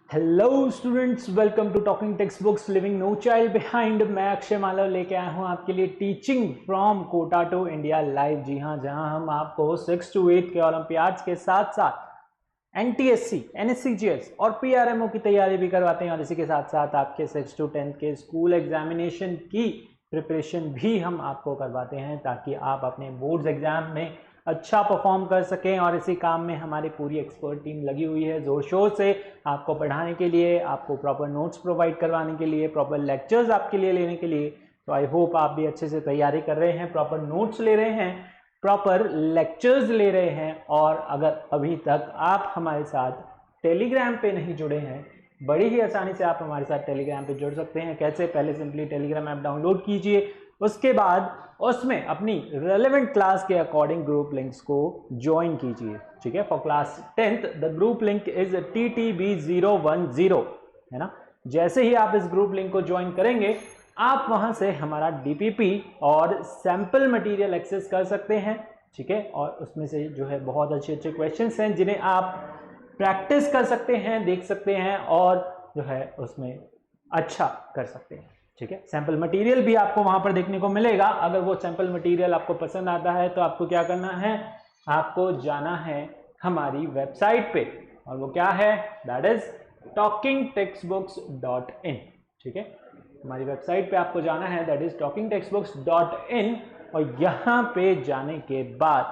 Hello students, welcome to talking text books leaving no child behind. मैं अक्षय मालव लेके आया हूँ आपके लिए teaching from Kota to India live. जी हाँ, जहाँ हम आपको 6 to 8 के ओलंपियाड्स के साथ साथ एनटीएससी, एनएससीजीएस और पीआरएमओ की तैयारी भी करवाते हैं और इसी के साथ साथ आपके 6 to 10 के स्कूल एग्जामिनेशन की प्रिपरेशन भी हम आपको करवाते हैं ताकि आप अपने बोर्ड्स एग्जाम में अच्छा परफॉर्म कर सकें। और इसी काम में हमारी पूरी एक्सपर्ट टीम लगी हुई है जोर शोर से आपको पढ़ाने के लिए, आपको प्रॉपर नोट्स प्रोवाइड करवाने के लिए, प्रॉपर लेक्चर्स आपके लिए लेने के लिए। तो आई होप आप भी अच्छे से तैयारी कर रहे हैं, प्रॉपर नोट्स ले रहे हैं, प्रॉपर लेक्चर्स ले रहे हैं। और अगर अभी तक आप हमारे साथ टेलीग्राम पे नहीं जुड़े हैं, बड़ी ही आसानी से आप हमारे साथ टेलीग्राम पे जुड़ सकते हैं। कैसे? पहले सिंपली टेलीग्राम ऐप डाउनलोड कीजिए, उसके बाद उसमें अपनी रेलेवेंट क्लास के अकॉर्डिंग ग्रुप लिंक्स को ज्वाइन कीजिए। ठीक है, for class 10th the group link is TTB010, है ना। जैसे ही आप इस ग्रुप लिंक को ज्वाइन करेंगे, आप वहां से हमारा DPP और सैंपल मटेरियल एक्सेस कर सकते हैं। ठीक है, और उसमें से जो है बहुत अच्छे अच्छे क्वेश्चंस हैं जिन्हें आप प्रैक्टिस कर सकते हैं, देख सकते हैं और जो है उसमें अच्छा कर सकते हैं। ठीक है, सैंपल मटेरियल भी आपको वहां पर देखने को मिलेगा। अगर वो सैंपल मटेरियल आपको पसंद आता है तो आपको क्या करना है, आपको जाना है हमारी वेबसाइट पे, और वो क्या है, दैट इज talkingtextbooks.in। ठीक है, हमारी वेबसाइट पे आपको जाना है, दैट इज talkingtextbooks.in। और यहां पे जाने के बाद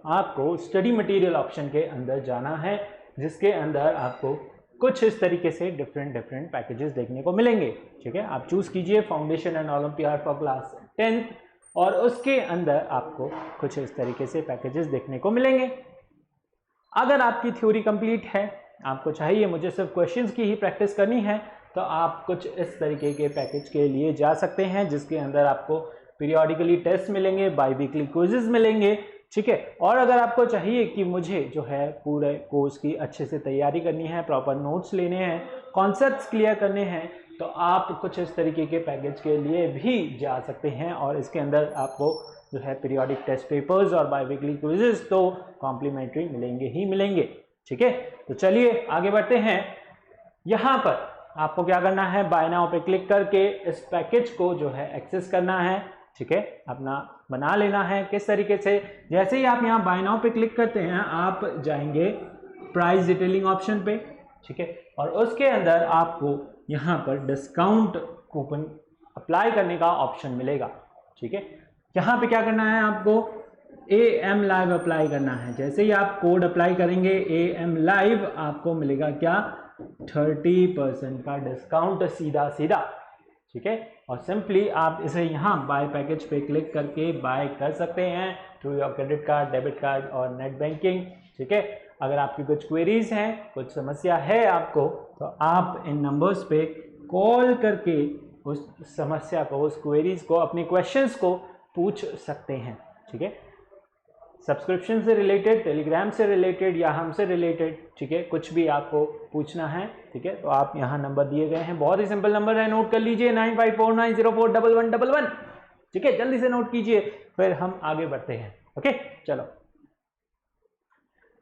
आपको स्टडी मटेरियल ऑप्शन के अंदर जाना है, जिसके अंदर आपको कुछ इस तरीके से डिफरेंट पैकेजेस देखने को मिलेंगे। ठीक है, आप चूज कीजिए foundation and olympiad for class 10th, और उसके अंदर आपको कुछ इस तरीके से पैकेजेस देखने को मिलेंगे। अगर आपकी थ्योरी कंप्लीट है, आपको चाहिए मुझे सिर्फ क्वेश्चंस की ही प्रैक्टिस करनी है, तो आप कुछ इस तरीके के पैकेज के लिए जा सकते हैं, जिसके अंदर आपको पीरियोडिकली टेस्ट मिलेंगे, बाई वीकली क्विजेज मिलेंगे। ठीक है, और अगर आपको चाहिए कि मुझे जो है पूरे कोर्स की अच्छे से तैयारी करनी है, प्रॉपर नोट्स लेने हैं, कॉन्सेप्ट्स क्लियर करने हैं, तो आप कुछ इस तरीके के पैकेज के लिए भी जा सकते हैं। और इसके अंदर आपको जो है पीरियोडिक टेस्ट पेपर्स और बाई वीकली क्विजेज तो कॉम्प्लीमेंट्री मिलेंगे ही मिलेंगे। ठीक है, तो चलिए आगे बढ़ते हैं। यहां पर आपको क्या करना है, बाय नाउ पे क्लिक करके इस पैकेज को जो है एक्सेस करना है। ठीक है, अपना बना लेना है। किस तरीके से, जैसे ही आप यहाँ बाय नाउ पे क्लिक करते हैं, आप जाएंगे प्राइस डिटेलिंग ऑप्शन पे। ठीक है, और उसके अंदर आपको यहाँ पर डिस्काउंट कूपन अप्लाई करने का ऑप्शन मिलेगा। ठीक है, यहाँ पे क्या करना है, आपको AM लाइव अप्लाई करना है। जैसे ही आप कोड अप्लाई करेंगे AM लाइव, आपको मिलेगा क्या, 30% का डिस्काउंट सीधा सीधा। ठीक है, और सिंपली आप इसे यहाँ बाय पैकेज पे क्लिक करके बाय कर सकते हैं through your credit card, debit card और नेट बैंकिंग। ठीक है, अगर आपकी कुछ क्वेरीज हैं, कुछ समस्या है आपको, तो आप इन नंबर्स पे कॉल करके उस समस्या को, उस क्वेरीज को, अपने क्वेश्चंस को पूछ सकते हैं। ठीक है, सब्सक्रिप्शन से रिलेटेड, टेलीग्राम से रिलेटेड या हमसे रिलेटेड, ठीक है, कुछ भी आपको पूछना है, ठीक है, तो आप यहाँ नंबर दिए गए हैं, बहुत ही सिंपल नंबर है, नोट कर लीजिए 9549041111। ठीक है, जल्दी से नोट कीजिए, फिर हम आगे बढ़ते हैं। ओके, चलो।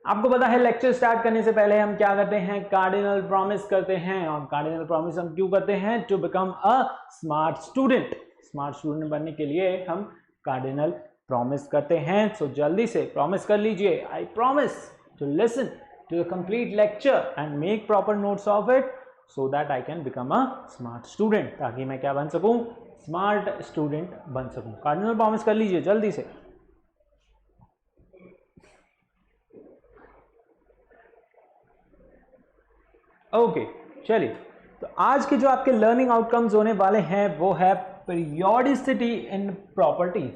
आपको पता है लेक्चर स्टार्ट करने से पहले हम क्या करते हैं, कार्डिनल प्रॉमिस करते हैं। और कार्डिनल प्रॉमिस हम क्यों करते हैं, to become a smart student. Smart student बनने के लिए हम कार्डिनल प्रॉमिस करते हैं। सो जल्दी से प्रॉमिस कर लीजिए, I promise to listen to the complete lecture and make proper notes of it so that I can become a smart student, ताकि मैं क्या बन सकूं, स्मार्ट स्टूडेंट बन सकूं। कार्डिनल प्रॉमिस कर लीजिए जल्दी से। ओके, चलिए, तो आज के जो आपके लर्निंग आउटकम्स होने वाले हैं वो है पीरियोडिसिटी इन प्रॉपर्टीज,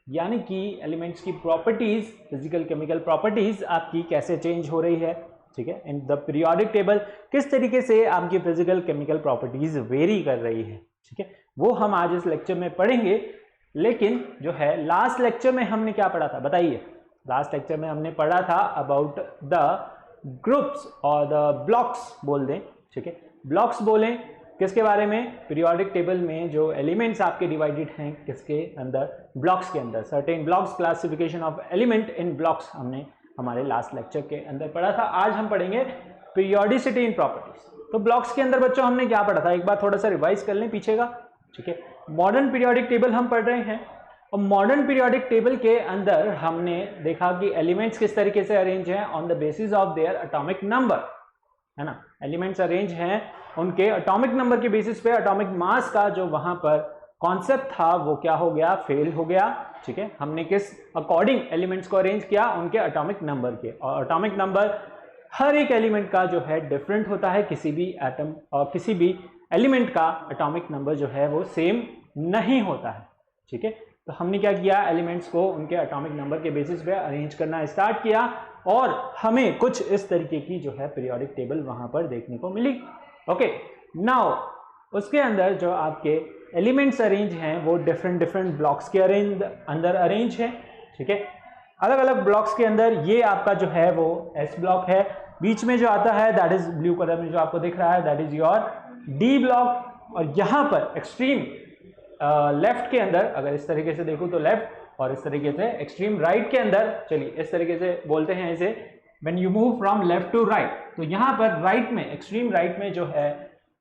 यानी कि एलिमेंट्स की प्रॉपर्टीज, फिजिकल केमिकल प्रॉपर्टीज आपकी कैसे चेंज हो रही है। ठीक है, इन द पीरियोडिक टेबल किस तरीके से आपकी फिजिकल केमिकल प्रॉपर्टीज वेरी कर रही है। ठीक है, वो हम आज इस लेक्चर में पढ़ेंगे। लेकिन जो है लास्ट लेक्चर में हमने क्या पढ़ा था, बताइए। लास्ट लेक्चर में हमने पढ़ा था अबाउट द ग्रुप्स और द ब्लॉक्स बोल दें। ठीक है, ब्लॉक्स बोलें किसके बारे में, पीरियोडिक टेबल में जो एलिमेंट्स आपके डिवाइडेड हैं किसके अंदर, ब्लॉक्स के अंदर। Certain blocks, classification of element in blocks हमने हमारे लास्ट लेक्चर के अंदर पढ़ा था। आज हम पढ़ेंगे पीरियोडिसिटी इन प्रॉपर्टीज। तो ब्लॉक्स के अंदर बच्चों हमने क्या पढ़ा था, एक बार थोड़ा सा रिवाइज कर लें पीछे का, ठीक है। मॉडर्न पीरियोडिक टेबल हम पढ़ रहे हैं और मॉडर्न पीरियोडिक टेबल के अंदर हमने देखा कि एलिमेंट्स किस तरीके से अरेंज हैं on the basis of their atomic number, है ना। एलिमेंट्स अरेंज हैं उनके एटॉमिक नंबर के बेसिस पे। एटॉमिक मास का जो वहां पर कॉन्सेप्ट था वो क्या हो गया, फेल हो गया, ठीक है। हमने किस अकॉर्डिंग एलिमेंट्स को अरेंज किया, उनके एटॉमिक नंबर के, और एटॉमिक नंबर हर एक एलिमेंट का जो है डिफरेंट होता है। किसी भी एटम और किसी भी एलिमेंट का एटॉमिक नंबर जो है वो सेम नहीं होता है, ठीक है। तो हमने क्या किया, एलिमेंट्स को उनके एटॉमिक नंबर के बेसिस पे अरेंज करना स्टार्ट किया और हमें कुछ इस तरीके की जो है पीरियोडिक टेबल वहां पर देखने को मिली। ओके, नाउ उसके अंदर जो आपके एलिमेंट्स अरेंज हैं वो डिफरेंट ब्लॉक्स के अंदर अरेंज है, ठीक है। अलग अलग ब्लॉक्स के अंदर ये आपका जो है वो एस ब्लॉक है, बीच में जो आता है दैट इज ब्लू कलर में जो आपको दिख रहा है that is your D block, और यहाँ पर एक्सट्रीम लेफ्ट के अंदर अगर इस तरीके से देखूं तो लेफ्ट, और इस तरीके से एक्सट्रीम राइट के अंदर, चलिए इस तरीके से बोलते हैं इसे, when you move from left to right, तो यहाँ पर राइट में, एक्सट्रीम राइट में जो है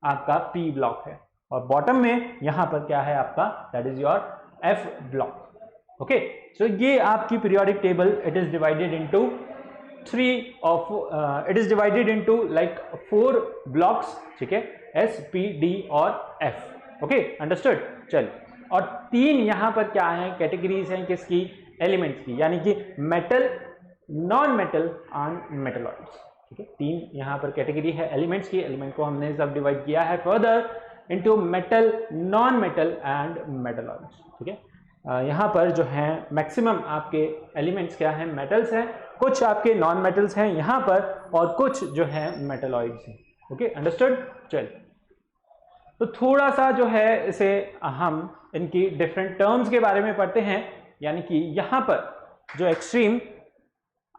आपका पी ब्लॉक है, और बॉटम में यहाँ पर क्या है आपका, that is your F block. Okay, so ये आपकी periodic table, it is divided into it is divided into like 4 blocks, ठीक है, एस, पी, डी और एफ। Okay, understood. चल, और 3 यहाँ पर क्या है, कैटेगरीज हैं किसकी, एलिमेंट्स की, यानी कि metal, non metal and metalloids, ठीक है। 3 यहाँ पर कैटेगरी है एलिमेंट्स की। एलिमेंट को हमने सब डिवाइड किया है further into metal, non metal and metalloids, ठीक है। यहाँ पर जो है मैक्सिमम आपके एलिमेंट्स क्या हैं, मेटल्स हैं, कुछ आपके नॉन मेटल्स हैं यहाँ पर, और कुछ जो है मेटलॉइड्स हैं। Okay, understood. चल, तो थोड़ा सा जो है इसे हम इनकी डिफरेंट टर्म्स के बारे में पढ़ते हैं, यानी कि यहाँ पर जो एक्सट्रीम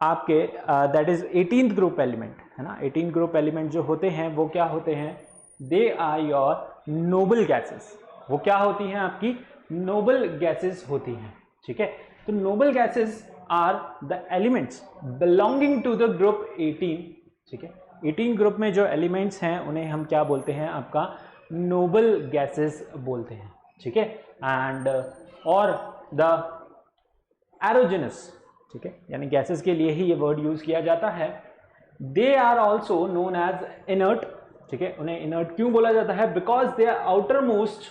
आपके that is 18th group element है ना। 18th ग्रुप एलिमेंट जो होते हैं वो क्या होते हैं, they are your noble gases. वो क्या होती हैं, आपकी नोबल गैसेस होती हैं, ठीक है। तो noble gases are the elements belonging to the group 18, ठीक है। 18 ग्रुप में जो एलिमेंट्स हैं उन्हें हम क्या बोलते हैं, आपका नोबल गैसेस बोलते हैं, ठीक है। एंड और द एरोजेनस, ठीक है, यानी गैसेस के लिए ही ये वर्ड यूज किया जाता है। They are also known as inert, ठीक है। उन्हें इनर्ट क्यों बोला जाता है, because their outer most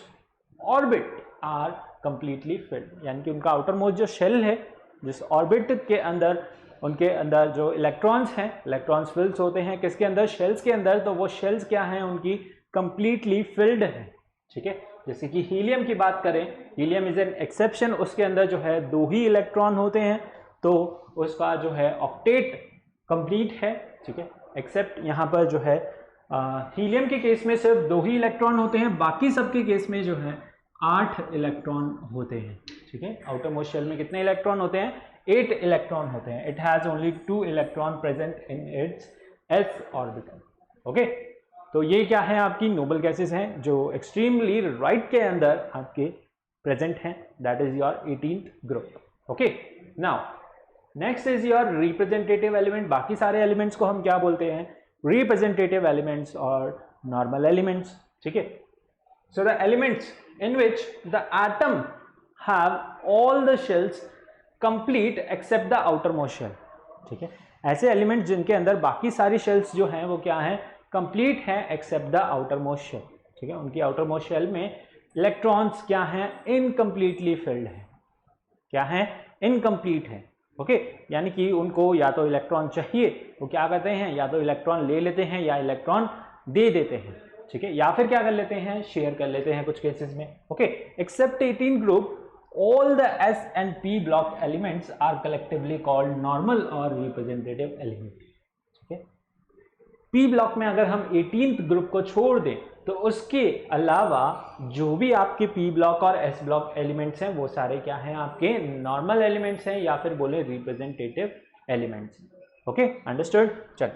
orbit are completely filled, यानी कि उनका आउटर मोस्ट जो शेल है, जिस ऑर्बिट के अंदर, उनके अंदर जो इलेक्ट्रॉन्स हैं, इलेक्ट्रॉन्स फिल्स होते हैं किसके अंदर, शेल्स के अंदर। तो वो शेल्स क्या हैं, उनकी कंप्लीटली फिल्ड है, ठीक है। जैसे कि हीलियम की बात करें, हीलियम इज एन एक्सेप्शन, उसके अंदर जो है 2 ही इलेक्ट्रॉन होते हैं, तो उसका जो है ऑक्टेट कंप्लीट है, ठीक है। एक्सेप्ट यहाँ पर जो है हीलियम के केस में सिर्फ 2 ही इलेक्ट्रॉन होते हैं, बाकी सबके केस में जो है 8 इलेक्ट्रॉन होते हैं, ठीक है। आउटर मोस्ट शेल में कितने इलेक्ट्रॉन होते हैं, 8 इलेक्ट्रॉन होते हैं। It has only 2 electron present in its S orbital. Okay, तो ये क्या है, आपकी नोबल गैसेस हैं जो एक्सट्रीमली राइट के अंदर आपके प्रेजेंट हैं, that is your 18th group. Okay, now next is your representative element. बाकी सारे एलिमेंट्स को हम क्या बोलते हैं, रिप्रेजेंटेटिव एलिमेंट्स और नॉर्मल एलिमेंट्स, ठीक है। So the elements in which the atom have all the shells complete except the outermost shell, ठीक है। ऐसे एलिमेंट्स जिनके अंदर बाकी सारी शेल्स जो हैं वो क्या हैं, कंप्लीट हैं एक्सेप्ट द आउटरमोस्ट शेल, ठीक है। उनकी आउटरमोस्ट शेल में इलेक्ट्रॉन्स क्या हैं, इनकम्प्लीटली फिल्ड है, क्या है, इनकम्प्लीट है। ओके, यानी कि उनको या तो इलेक्ट्रॉन चाहिए, वो क्या करते हैं, या तो इलेक्ट्रॉन ले लेते हैं या इलेक्ट्रॉन दे देते हैं, ठीक है, या फिर क्या कर लेते हैं, शेयर कर लेते हैं कुछ केसेस में। Okay, except 18 group, all the S and P block elements are collectively called normal और रिप्रेजेंटेटिव एलिमेंट, ठीक है। पी ब्लॉक में अगर हम 18th ग्रुप को छोड़ दें तो उसके अलावा जो भी आपके पी ब्लॉक और एस ब्लॉक एलिमेंट्स हैं वो सारे क्या हैं, आपके नॉर्मल एलिमेंट्स हैं, या फिर बोले रिप्रेजेंटेटिव एलिमेंट्स। Okay, understood. चल,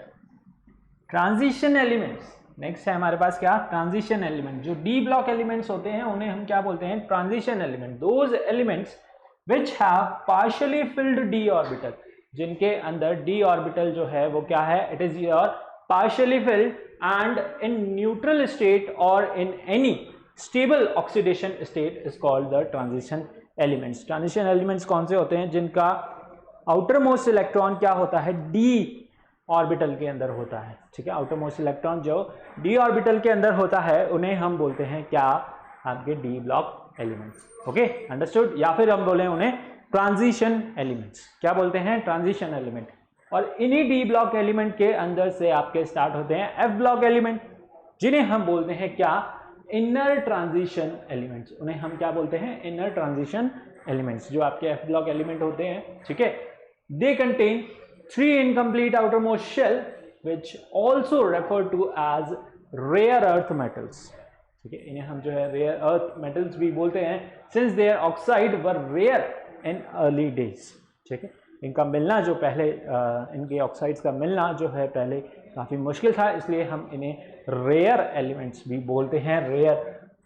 ट्रांजिशन एलिमेंट्स नेक्स्ट है हमारे पास, क्या, ट्रांजिशन एलिमेंट। जो डी ब्लॉक एलिमेंट्स होते हैं उन्हें हम क्या बोलते हैं, transition element. Those elements which have partially field D orbital, जिनके अंदर डी ऑर्बिटल जो है वो क्या है, it is your partially filled and in neutral state or in any stable oxidation state is called the transition elements. Transition elements कौन से होते हैं? जिनका आउटर मोस्ट इलेक्ट्रॉन क्या होता है? डी ऑर्बिटल के अंदर होता है, ठीक है। आउटर मोस्ट इलेक्ट्रॉन जो डी ऑर्बिटल के अंदर होता है उन्हें हम बोलते हैं क्या? आपके D block elements. Okay, understood. या फिर हम बोले उन्हें ट्रांजिशन एलिमेंट्स। क्या बोलते हैं? Transition element. और इन्हीं डी ब्लॉक एलिमेंट के अंदर से आपके स्टार्ट होते हैं एफ ब्लॉक एलिमेंट, जिन्हें हम बोलते हैं क्या? Inner transition elements. उन्हें हम क्या बोलते हैं? इनर ट्रांजिशन एलिमेंट्स, जो आपके एफ ब्लॉक एलिमेंट होते हैं, ठीक है। They contain 3 incomplete outermost shell which also referred to as rare earth metals, ठीक है। इन्हें हम जो है rare earth metals भी बोलते हैं since their oxide were rare in early days, ठीक है। इनका मिलना जो पहले इनके ऑक्साइड्स का मिलना जो है पहले काफ़ी मुश्किल था, इसलिए हम इन्हें रेयर एलिमेंट्स भी बोलते हैं, रेयर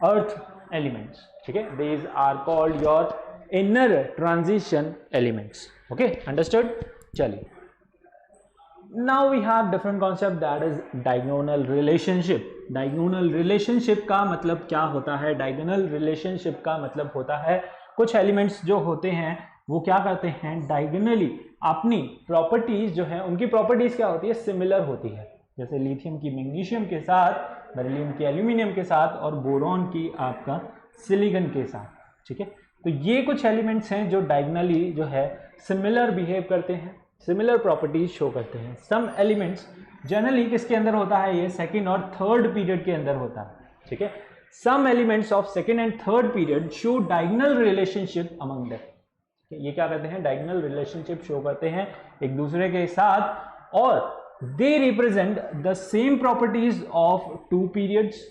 अर्थ एलिमेंट्स, ठीक है। These are called your inner transition elements. Okay, understood. चलिए, now we have different concept, that is diagonal relationship. Diagonal relationship का मतलब क्या होता है? डायगोनल रिलेशनशिप का मतलब होता है कुछ एलिमेंट्स जो होते हैं वो क्या करते हैं? डायगोनली अपनी प्रॉपर्टीज जो है, उनकी प्रॉपर्टीज क्या होती है? सिमिलर होती है। जैसे लिथियम की मैग्नीशियम के साथ, बेरिलियम की एल्यूमिनियम के साथ और बोरॉन की आपका सिलिकॉन के साथ, ठीक है। तो ये कुछ एलिमेंट्स हैं जो डायगोनली जो है सिमिलर बिहेव करते हैं, सिमिलर प्रॉपर्टीज शो करते हैं। सम एलिमेंट्स जनरली किसके अंदर होता है? ये सेकेंड और थर्ड पीरियड के अंदर होता है, ठीक है। Some elements of second and third period show diagonal relationship among them. ये क्या करते हैं? डायगोनल रिलेशनशिप शो करते हैं एक दूसरे के साथ, और they represent the same properties of 2 periods,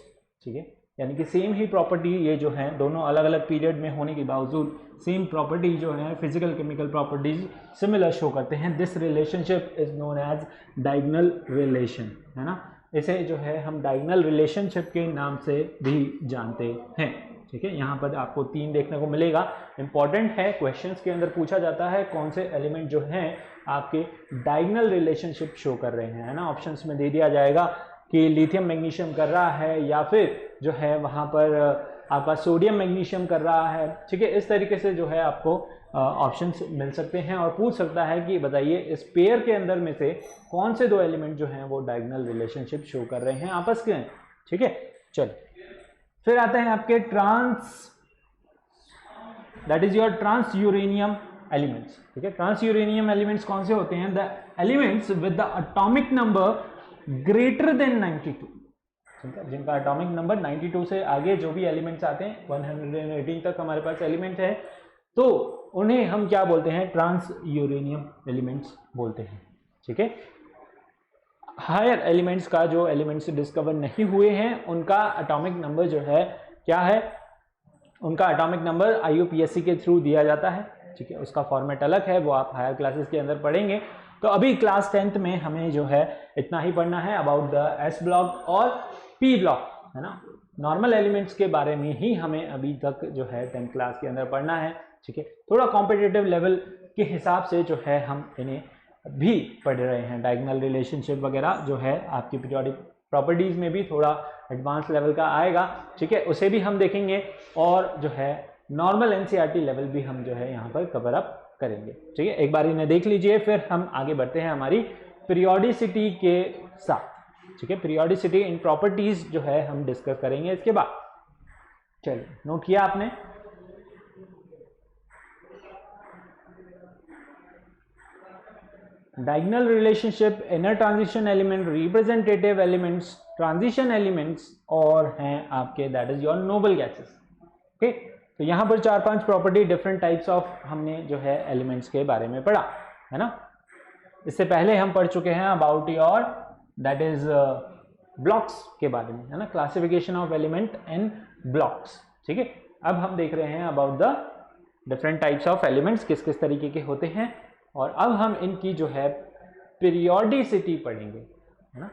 ठीक है। यानी कि सेम ही प्रॉपर्टी ये जो है दोनों अलग अलग पीरियड में होने के बावजूद सेम प्रॉपर्टी जो है, physical chemical properties similar show करते हैं। This relationship is known as diagonal relation, है ना। इसे जो है हम डायगोनल रिलेशनशिप के नाम से भी जानते हैं, ठीक है। यहाँ पर आपको 3 देखने को मिलेगा। इंपॉर्टेंट है, क्वेश्चंस के अंदर पूछा जाता है कौन से एलिमेंट जो हैं आपके डायगोनल रिलेशनशिप शो कर रहे हैं, है ना। ऑप्शंस में दे दिया जाएगा कि लिथियम मैग्नीशियम कर रहा है या फिर जो है वहाँ पर आपका सोडियम मैग्नीशियम कर रहा है, ठीक है। इस तरीके से जो है आपको ऑप्शंस मिल सकते हैं और पूछ सकता है कि बताइए इस पेयर के अंदर में से कौन से 2 एलिमेंट जो हैं वो डायगोनल रिलेशनशिप शो कर रहे हैं आपस के, ठीक है। चलिए, फिर आते हैं आपके that is your transuranium elements, ठीक है। ट्रांस यूरेनियम एलिमेंट्स कौन से होते हैं? The elements with the atomic number greater than 92, ठीक है। जिनका एटॉमिक नंबर 92 से आगे जो भी एलिमेंट्स आते हैं, 118 तक हमारे पास एलिमेंट है, तो उन्हें हम क्या बोलते हैं? ट्रांस यूरेनियम एलिमेंट्स बोलते हैं, ठीक है। हायर एलिमेंट्स का जो एलिमेंट्स डिस्कवर नहीं हुए हैं उनका एटॉमिक नंबर जो है क्या है? उनका एटॉमिक नंबर IUPAC के थ्रू दिया जाता है, ठीक है। उसका फॉर्मेट अलग है, वो आप हायर क्लासेस के अंदर पढ़ेंगे। तो अभी क्लास 10th में हमें जो है इतना ही पढ़ना है अबाउट द S ब्लॉक और P ब्लॉक, है ना। नॉर्मल एलिमेंट्स के बारे में ही हमें अभी तक जो है 10th क्लास के अंदर पढ़ना है, ठीक है। थोड़ा कॉम्पिटिटिव लेवल के हिसाब से जो है हम इन्हें भी पढ़ रहे हैं। डायगोनल रिलेशनशिप वगैरह जो है आपकी पीरियोडिक प्रॉपर्टीज में भी थोड़ा एडवांस लेवल का आएगा, ठीक है, उसे भी हम देखेंगे। और जो है नॉर्मल NCERT लेवल भी हम जो है यहाँ पर कवर अप करेंगे, ठीक है। एक बार इन्हें देख लीजिए, फिर हम आगे बढ़ते हैं हमारी पीरियोडिसिटी के साथ, ठीक है। पीरियोडिसिटी इन प्रॉपर्टीज जो है हम डिस्कस करेंगे इसके बाद। चलिए, नोट किया आपने? Diagonal relationship, inner transition element, representative elements, transition elements और हैं आपके that is your noble gases, okay. तो यहाँ पर 4-5 प्रॉपर्टी डिफरेंट टाइप्स ऑफ हमने जो है एलिमेंट्स के बारे में पढ़ा, है ना। इससे पहले हम पढ़ चुके हैं about your that is blocks के बारे में, है ना, classification of element in blocks, ठीक है। अब हम देख रहे हैं about the different types of elements, किस किस तरीके के होते हैं, और अब हम इनकी जो है पीरियोडिसिटी पढ़ेंगे, है ना।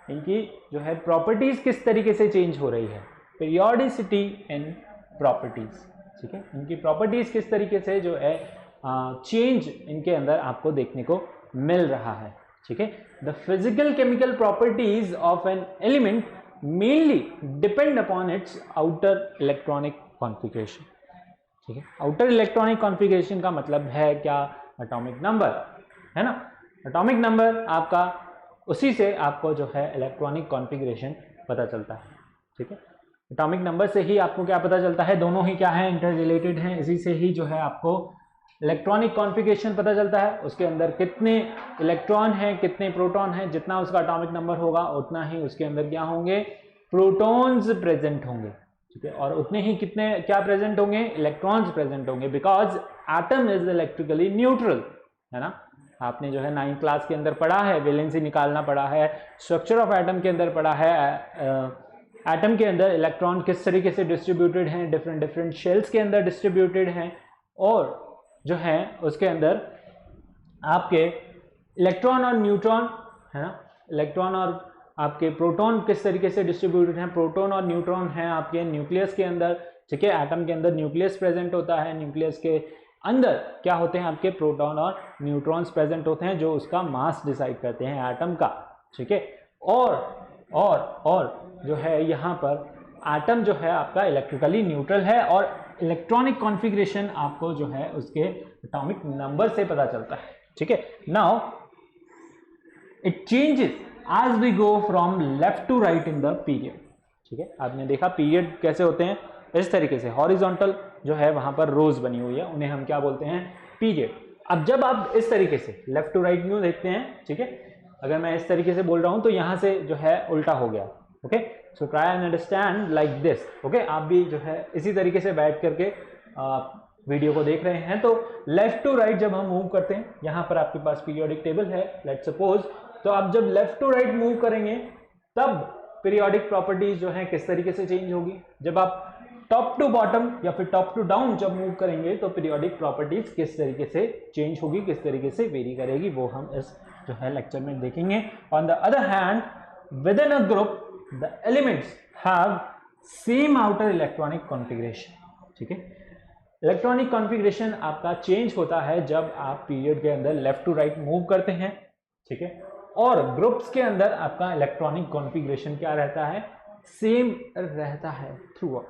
इनकी जो है प्रॉपर्टीज किस तरीके से चेंज हो रही है, पीरियोडिसिटी इन प्रॉपर्टीज, ठीक है। इनकी प्रॉपर्टीज किस तरीके से जो है चेंज इनके अंदर आपको देखने को मिल रहा है, ठीक है। The physical chemical properties of an element mainly depend upon its outer electronic configuration, ठीक है। आउटर इलेक्ट्रॉनिक कॉन्फ़िगरेशन का मतलब है क्या, एटॉमिक नंबर, है ना। एटॉमिक नंबर आपका, उसी से आपको जो है इलेक्ट्रॉनिक कॉन्फ़िगरेशन पता चलता है, ठीक है। एटॉमिक नंबर से ही आपको क्या पता चलता है, दोनों ही क्या है, इंटर रिलेटेड हैं, इसी से ही जो है आपको इलेक्ट्रॉनिक कॉन्फ़िगरेशन पता चलता है। उसके अंदर कितने इलेक्ट्रॉन हैं, कितने प्रोटॉन हैं, जितना उसका एटॉमिक नंबर होगा उतना ही उसके अंदर क्या होंगे, प्रोटॉन्स प्रेजेंट होंगे, ठीक है। और उतने ही कितने क्या प्रेजेंट होंगे, इलेक्ट्रॉन्स प्रेजेंट होंगे, because atom is electrically neutral, है ना। आपने जो है 9th क्लास के अंदर पढ़ा है, वैलेंसी निकालना पढ़ा है, स्ट्रक्चर ऑफ एटम के अंदर पढ़ा है, एटम के अंदर इलेक्ट्रॉन किस तरीके से डिस्ट्रीब्यूटेड हैं, डिफरेंट डिफरेंट शेल्स के अंदर डिस्ट्रीब्यूटेड हैं, और जो है उसके अंदर आपके इलेक्ट्रॉन और न्यूट्रॉन, है ना, इलेक्ट्रॉन और आपके प्रोटॉन किस तरीके से डिस्ट्रीब्यूटेड हैं, प्रोटॉन और न्यूट्रॉन हैं आपके न्यूक्लियस के अंदर, ठीक है। एटम के अंदर न्यूक्लियस प्रेजेंट होता है, न्यूक्लियस के अंदर क्या होते हैं आपके प्रोटॉन और न्यूट्रॉन्स प्रेजेंट होते हैं, जो उसका मास डिसाइड करते हैं एटम का, ठीक है। और जो है यहाँ पर एटम जो है आपका इलेक्ट्रिकली न्यूट्रल है, और इलेक्ट्रॉनिक कॉन्फ़िगरेशन आपको जो है उसके एटॉमिक नंबर से पता चलता है, ठीक है। Now it changes as we go from left to right in the period, ठीक है। आपने देखा पीरियड कैसे होते हैं, इस तरीके से हॉरिजॉन्टल जो है वहां पर रोज बनी हुई है, उन्हें हम क्या बोलते हैं, पीरियड। अब जब आप इस तरीके से लेफ्ट टू राइट न्यू देखते हैं, ठीक है, अगर मैं इस तरीके से बोल रहा हूं तो यहां से जो है उल्टा हो गया, okay. So try and understand like this, okay. आप भी जो है इसी तरीके से बैठ करके वीडियो को देख रहे हैं, तो लेफ्ट टू राइट जब हम मूव करते हैं, यहां पर आपके पास पीरियोडिक टेबल है, लेट्स सपोज, तो आप जब लेफ्ट टू राइट मूव करेंगे तब पीरियोडिक प्रॉपर्टीज जो है किस तरीके से चेंज होगी। जब आप टॉप टू बॉटम या फिर टॉप टू डाउन जब मूव करेंगे तो पीरियोडिक प्रॉपर्टीज किस तरीके से चेंज होगी, किस तरीके से वेरी करेगी, वो हम इस जो है लेक्चर में देखेंगे। On the other hand, with in a group the elements have same outer electronic configuration, ठीक है। इलेक्ट्रॉनिक कॉन्फ़िगरेशन आपका चेंज होता है जब आप पीरियड के अंदर लेफ्ट टू राइट मूव करते हैं, ठीक है। और ग्रुप्स के अंदर आपका इलेक्ट्रॉनिक कॉन्फ़िगरेशन क्या रहता है, सेम रहता है थ्रू आउट,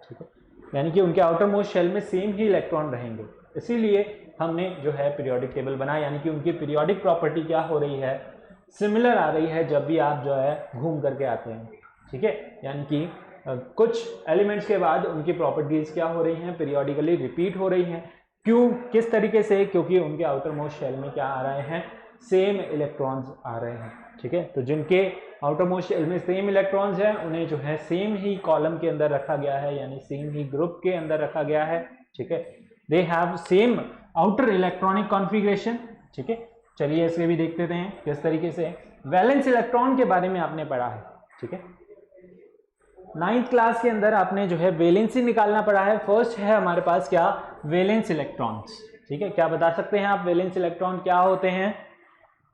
ठीक है। यानी कि उनके आउटर मोस्ट शेल में सेम ही इलेक्ट्रॉन रहेंगे, इसीलिए हमने जो है पीरियोडिक टेबल बनाया, यानी कि उनकी पीरियोडिक प्रॉपर्टी क्या हो रही है, सिमिलर आ रही है जब भी आप जो है घूम करके आते हैं, ठीक है। यानी कि कुछ एलिमेंट्स के बाद उनकी प्रॉपर्टीज क्या हो रही हैं, पीरियोडिकली रिपीट हो रही हैं। क्यों, किस तरीके से, क्योंकि उनके आउटर मोस्ट शेल में क्या आ रहे हैं, सेम इलेक्ट्रॉन्स आ रहे हैं, ठीक है। तो जिनके आउटर मोस्ट शेल में सेम इलेक्ट्रॉन्स हैं उन्हें जो है सेम ही कॉलम के अंदर रखा गया है, यानी सेम ही ग्रुप के अंदर रखा गया है, ठीक है। They have same outer electronic configuration, ठीक है। चलिए इसके भी देखते हैं किस तरीके से। वैलेंस इलेक्ट्रॉन के बारे में आपने पढ़ा है, ठीक है। 9th क्लास के अंदर आपने जो है वैलेंसी निकालना पड़ा है। फर्स्ट है हमारे पास क्या, वैलेंस इलेक्ट्रॉन्स, ठीक है। क्या बता सकते हैं आप वैलेंस इलेक्ट्रॉन क्या होते हैं,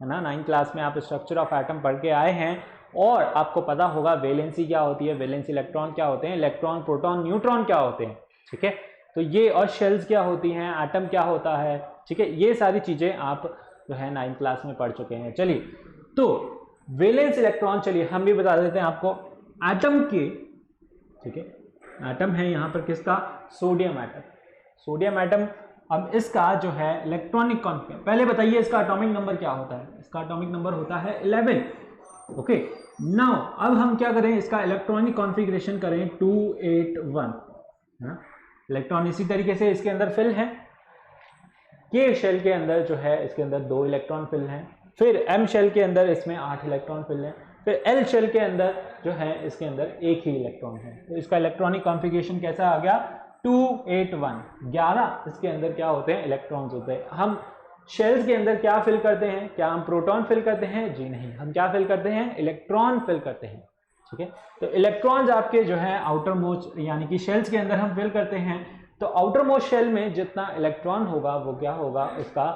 है ना। 9th क्लास में आप स्ट्रक्चर ऑफ एटम पढ़ के आए हैं और आपको पता होगा वैलेंसी क्या होती है, वैलेंस इलेक्ट्रॉन क्या होते हैं, इलेक्ट्रॉन प्रोटॉन न्यूट्रॉन क्या होते हैं, ठीक है। तो ये, और शेल्स क्या होती हैं, एटम क्या होता है, ठीक है। ये सारी चीजें आप जो है 9th क्लास में पढ़ चुके हैं। चलिए, तो वैलेंस इलेक्ट्रॉन, चलिए हम भी बता देते हैं आपको एटम के, ठीक है। एटम है यहाँ पर किसका, सोडियम एटम, सोडियम एटम। अब इसका जो है इलेक्ट्रॉनिक कॉन्फ़िगरेशन, पहले बताइए इसका एटॉमिक नंबर क्या होता है, इसका एटॉमिक नंबर होता है 11, ओके। नाउ अब हम क्या करें, इसका इलेक्ट्रॉनिक कॉन्फ़िगरेशन करें 281, है ना। इलेक्ट्रॉन इसी तरीके से इसके अंदर फिल है, के शेल के अंदर जो है इसके अंदर 2 इलेक्ट्रॉन फिल हैं, फिर एम शेल के अंदर इसमें 8 इलेक्ट्रॉन फिल हैं, फिर एल शेल के अंदर जो है इसके अंदर 1 ही इलेक्ट्रॉन है। तो इसका इलेक्ट्रॉनिक कॉन्फ़िगरेशन कैसा आ गया, 281, 11 इसके अंदर क्या होते हैं, इलेक्ट्रॉन्स होते हैं। हम शेल्स के अंदर क्या फिल करते हैं, क्या हम प्रोटॉन फिल करते हैं, जी नहीं, हम क्या फिल करते हैं, इलेक्ट्रॉन फिल करते हैं, ठीक है। तो इलेक्ट्रॉन्स आपके जो है आउटर मोस्ट, यानी कि शेल्स के अंदर हम फिल करते हैं, तो आउटर मोस्ट शेल में जितना इलेक्ट्रॉन होगा वो क्या होगा, उसका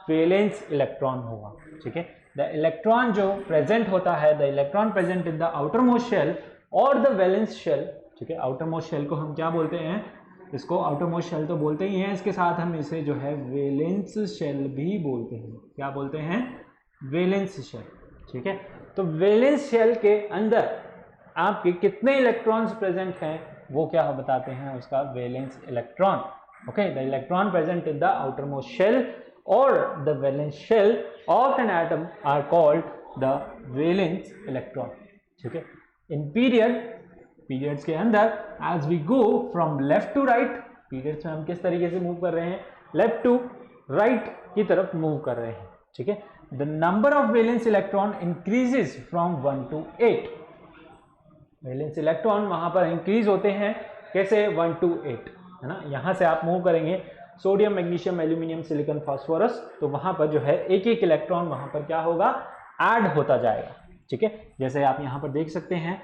वैलेंस इलेक्ट्रॉन होगा, ठीक है। द इलेक्ट्रॉन जो प्रेजेंट होता है, the electron present in the outer most shell और द वैलेंस शेल, ठीक है। आउटर मोस्ट शेल को हम क्या बोलते हैं, इसको आउटर मोस्ट शेल तो बोलते ही हैं, इसके साथ हम इसे जो है वैलेंस शेल भी बोलते हैं। क्या बोलते हैं, वैलेंस शेल, ठीक है। तो वैलेंस शेल के अंदर आपके कितने इलेक्ट्रॉन्स प्रेजेंट हैं वो क्या बताते हैं, उसका valence electron. Okay, the electron present in the outer most shell और the valence shell of an atom are called the valence electron, ठीक है। इन पीरियड्स के अंदर as we go from left to right, periods में हम किस तरीके से मूव कर रहे हैं, लेफ्ट टू राइट की तरफ मूव कर रहे हैं, ठीक है। The number of valence electron increases from 1 to 8, valence electron वहां पर इंक्रीज होते हैं कैसे, 1 to 8, है ना। यहां से आप मूव करेंगे sodium, magnesium, aluminium, silicon, phosphorus, तो वहां पर जो है एक एक इलेक्ट्रॉन वहां पर क्या होगा, ऐड होता जाएगा, ठीक है। जैसे आप यहां पर देख सकते हैं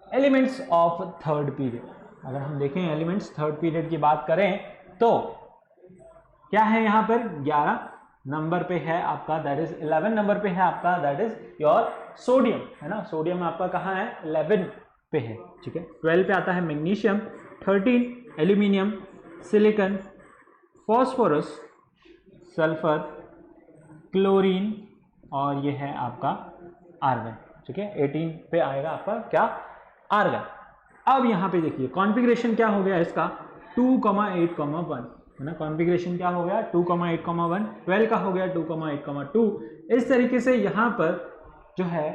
एलिमेंट्स ऑफ थर्ड पीरियड, अगर हम देखें एलिमेंट्स थर्ड पीरियड की बात करें तो क्या है, यहां पर 11 नंबर पे है आपका, दैट इज 11 नंबर पे है आपका, दैट इज योर सोडियम, है ना। सोडियम आपका कहाँ है, 11 पे है, ठीक है। 12 पे आता है magnesium, 13 aluminium, silicon, phosphorus, sulphur, chlorine और ये है आपका आर्गन, ठीक है। 18 पे आएगा आपका क्या, आर्गन। अब यहाँ पे देखिए कॉन्फ़िगरेशन क्या हो गया इसका, 2,8,1, है ना। कॉन्फ़िगरेशन क्या हो गया, 2,8,1, 12 का हो गया 2,8,2। इस तरीके से यहाँ पर जो है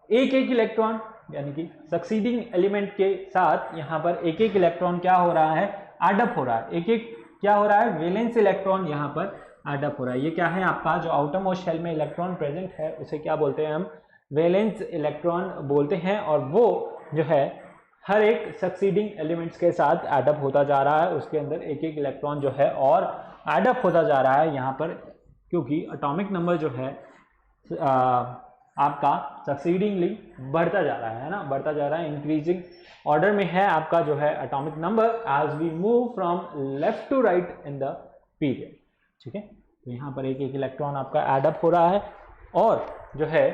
एक एक इलेक्ट्रॉन यानी कि सक्सीडिंग एलिमेंट के साथ यहाँ पर एक एक इलेक्ट्रॉन क्या हो रहा है, एडअप हो रहा है, एक एक क्या हो रहा है, वैलेंस इलेक्ट्रॉन यहाँ पर एडअप हो रहा है। ये क्या है आपका, जो आउटर मोस्ट शेल में इलेक्ट्रॉन प्रेजेंट है उसे क्या बोलते हैं हम, वैलेंस इलेक्ट्रॉन बोलते हैं, और वो जो है हर एक सक्सीडिंग एलिमेंट्स के साथ एडअप होता जा रहा है, उसके अंदर एक एक इलेक्ट्रॉन जो है और एडअप होता जा रहा है यहाँ पर, क्योंकि एटॉमिक नंबर जो है आपका सक्सीडिंगली बढ़ता जा रहा है ना, बढ़ता जा रहा है, इंक्रीजिंग ऑर्डर में है आपका जो है atomic number as we move from left to right in the period, ठीक है। तो यहाँ पर एक एक इलेक्ट्रॉन आपका एडअप हो रहा है, और जो है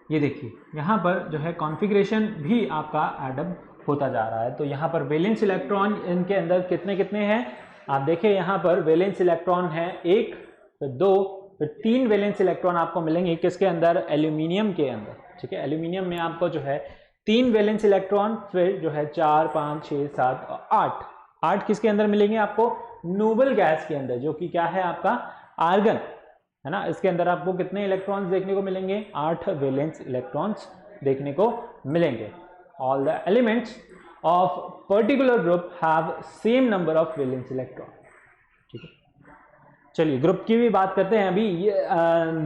ये देखिए यहाँ पर जो है कॉन्फ़िगरेशन भी आपका एडअप होता जा रहा है। तो यहाँ पर वैलेंस इलेक्ट्रॉन इनके अंदर कितने कितने हैं, आप देखें यहाँ पर वैलेंस इलेक्ट्रॉन है 1, फिर 2, फिर 3 वैलेंस इलेक्ट्रॉन आपको मिलेंगे किसके अंदर, एल्यूमिनियम के अंदर, ठीक है। एल्यूमिनियम में आपको जो है 3 वैलेंस इलेक्ट्रॉन, फिर जो है 4, 5, 6, 7 और 8 किसके अंदर मिलेंगे आपको, नोबल गैस के अंदर, जो कि क्या है आपका आर्गन, है ना। इसके अंदर आपको कितने इलेक्ट्रॉन्स देखने को मिलेंगे, 8 वैलेंस इलेक्ट्रॉन्स देखने को मिलेंगे। All the elements of particular group have same number of valence electron, ठीक है। चलिए ग्रुप की भी बात करते हैं अभी।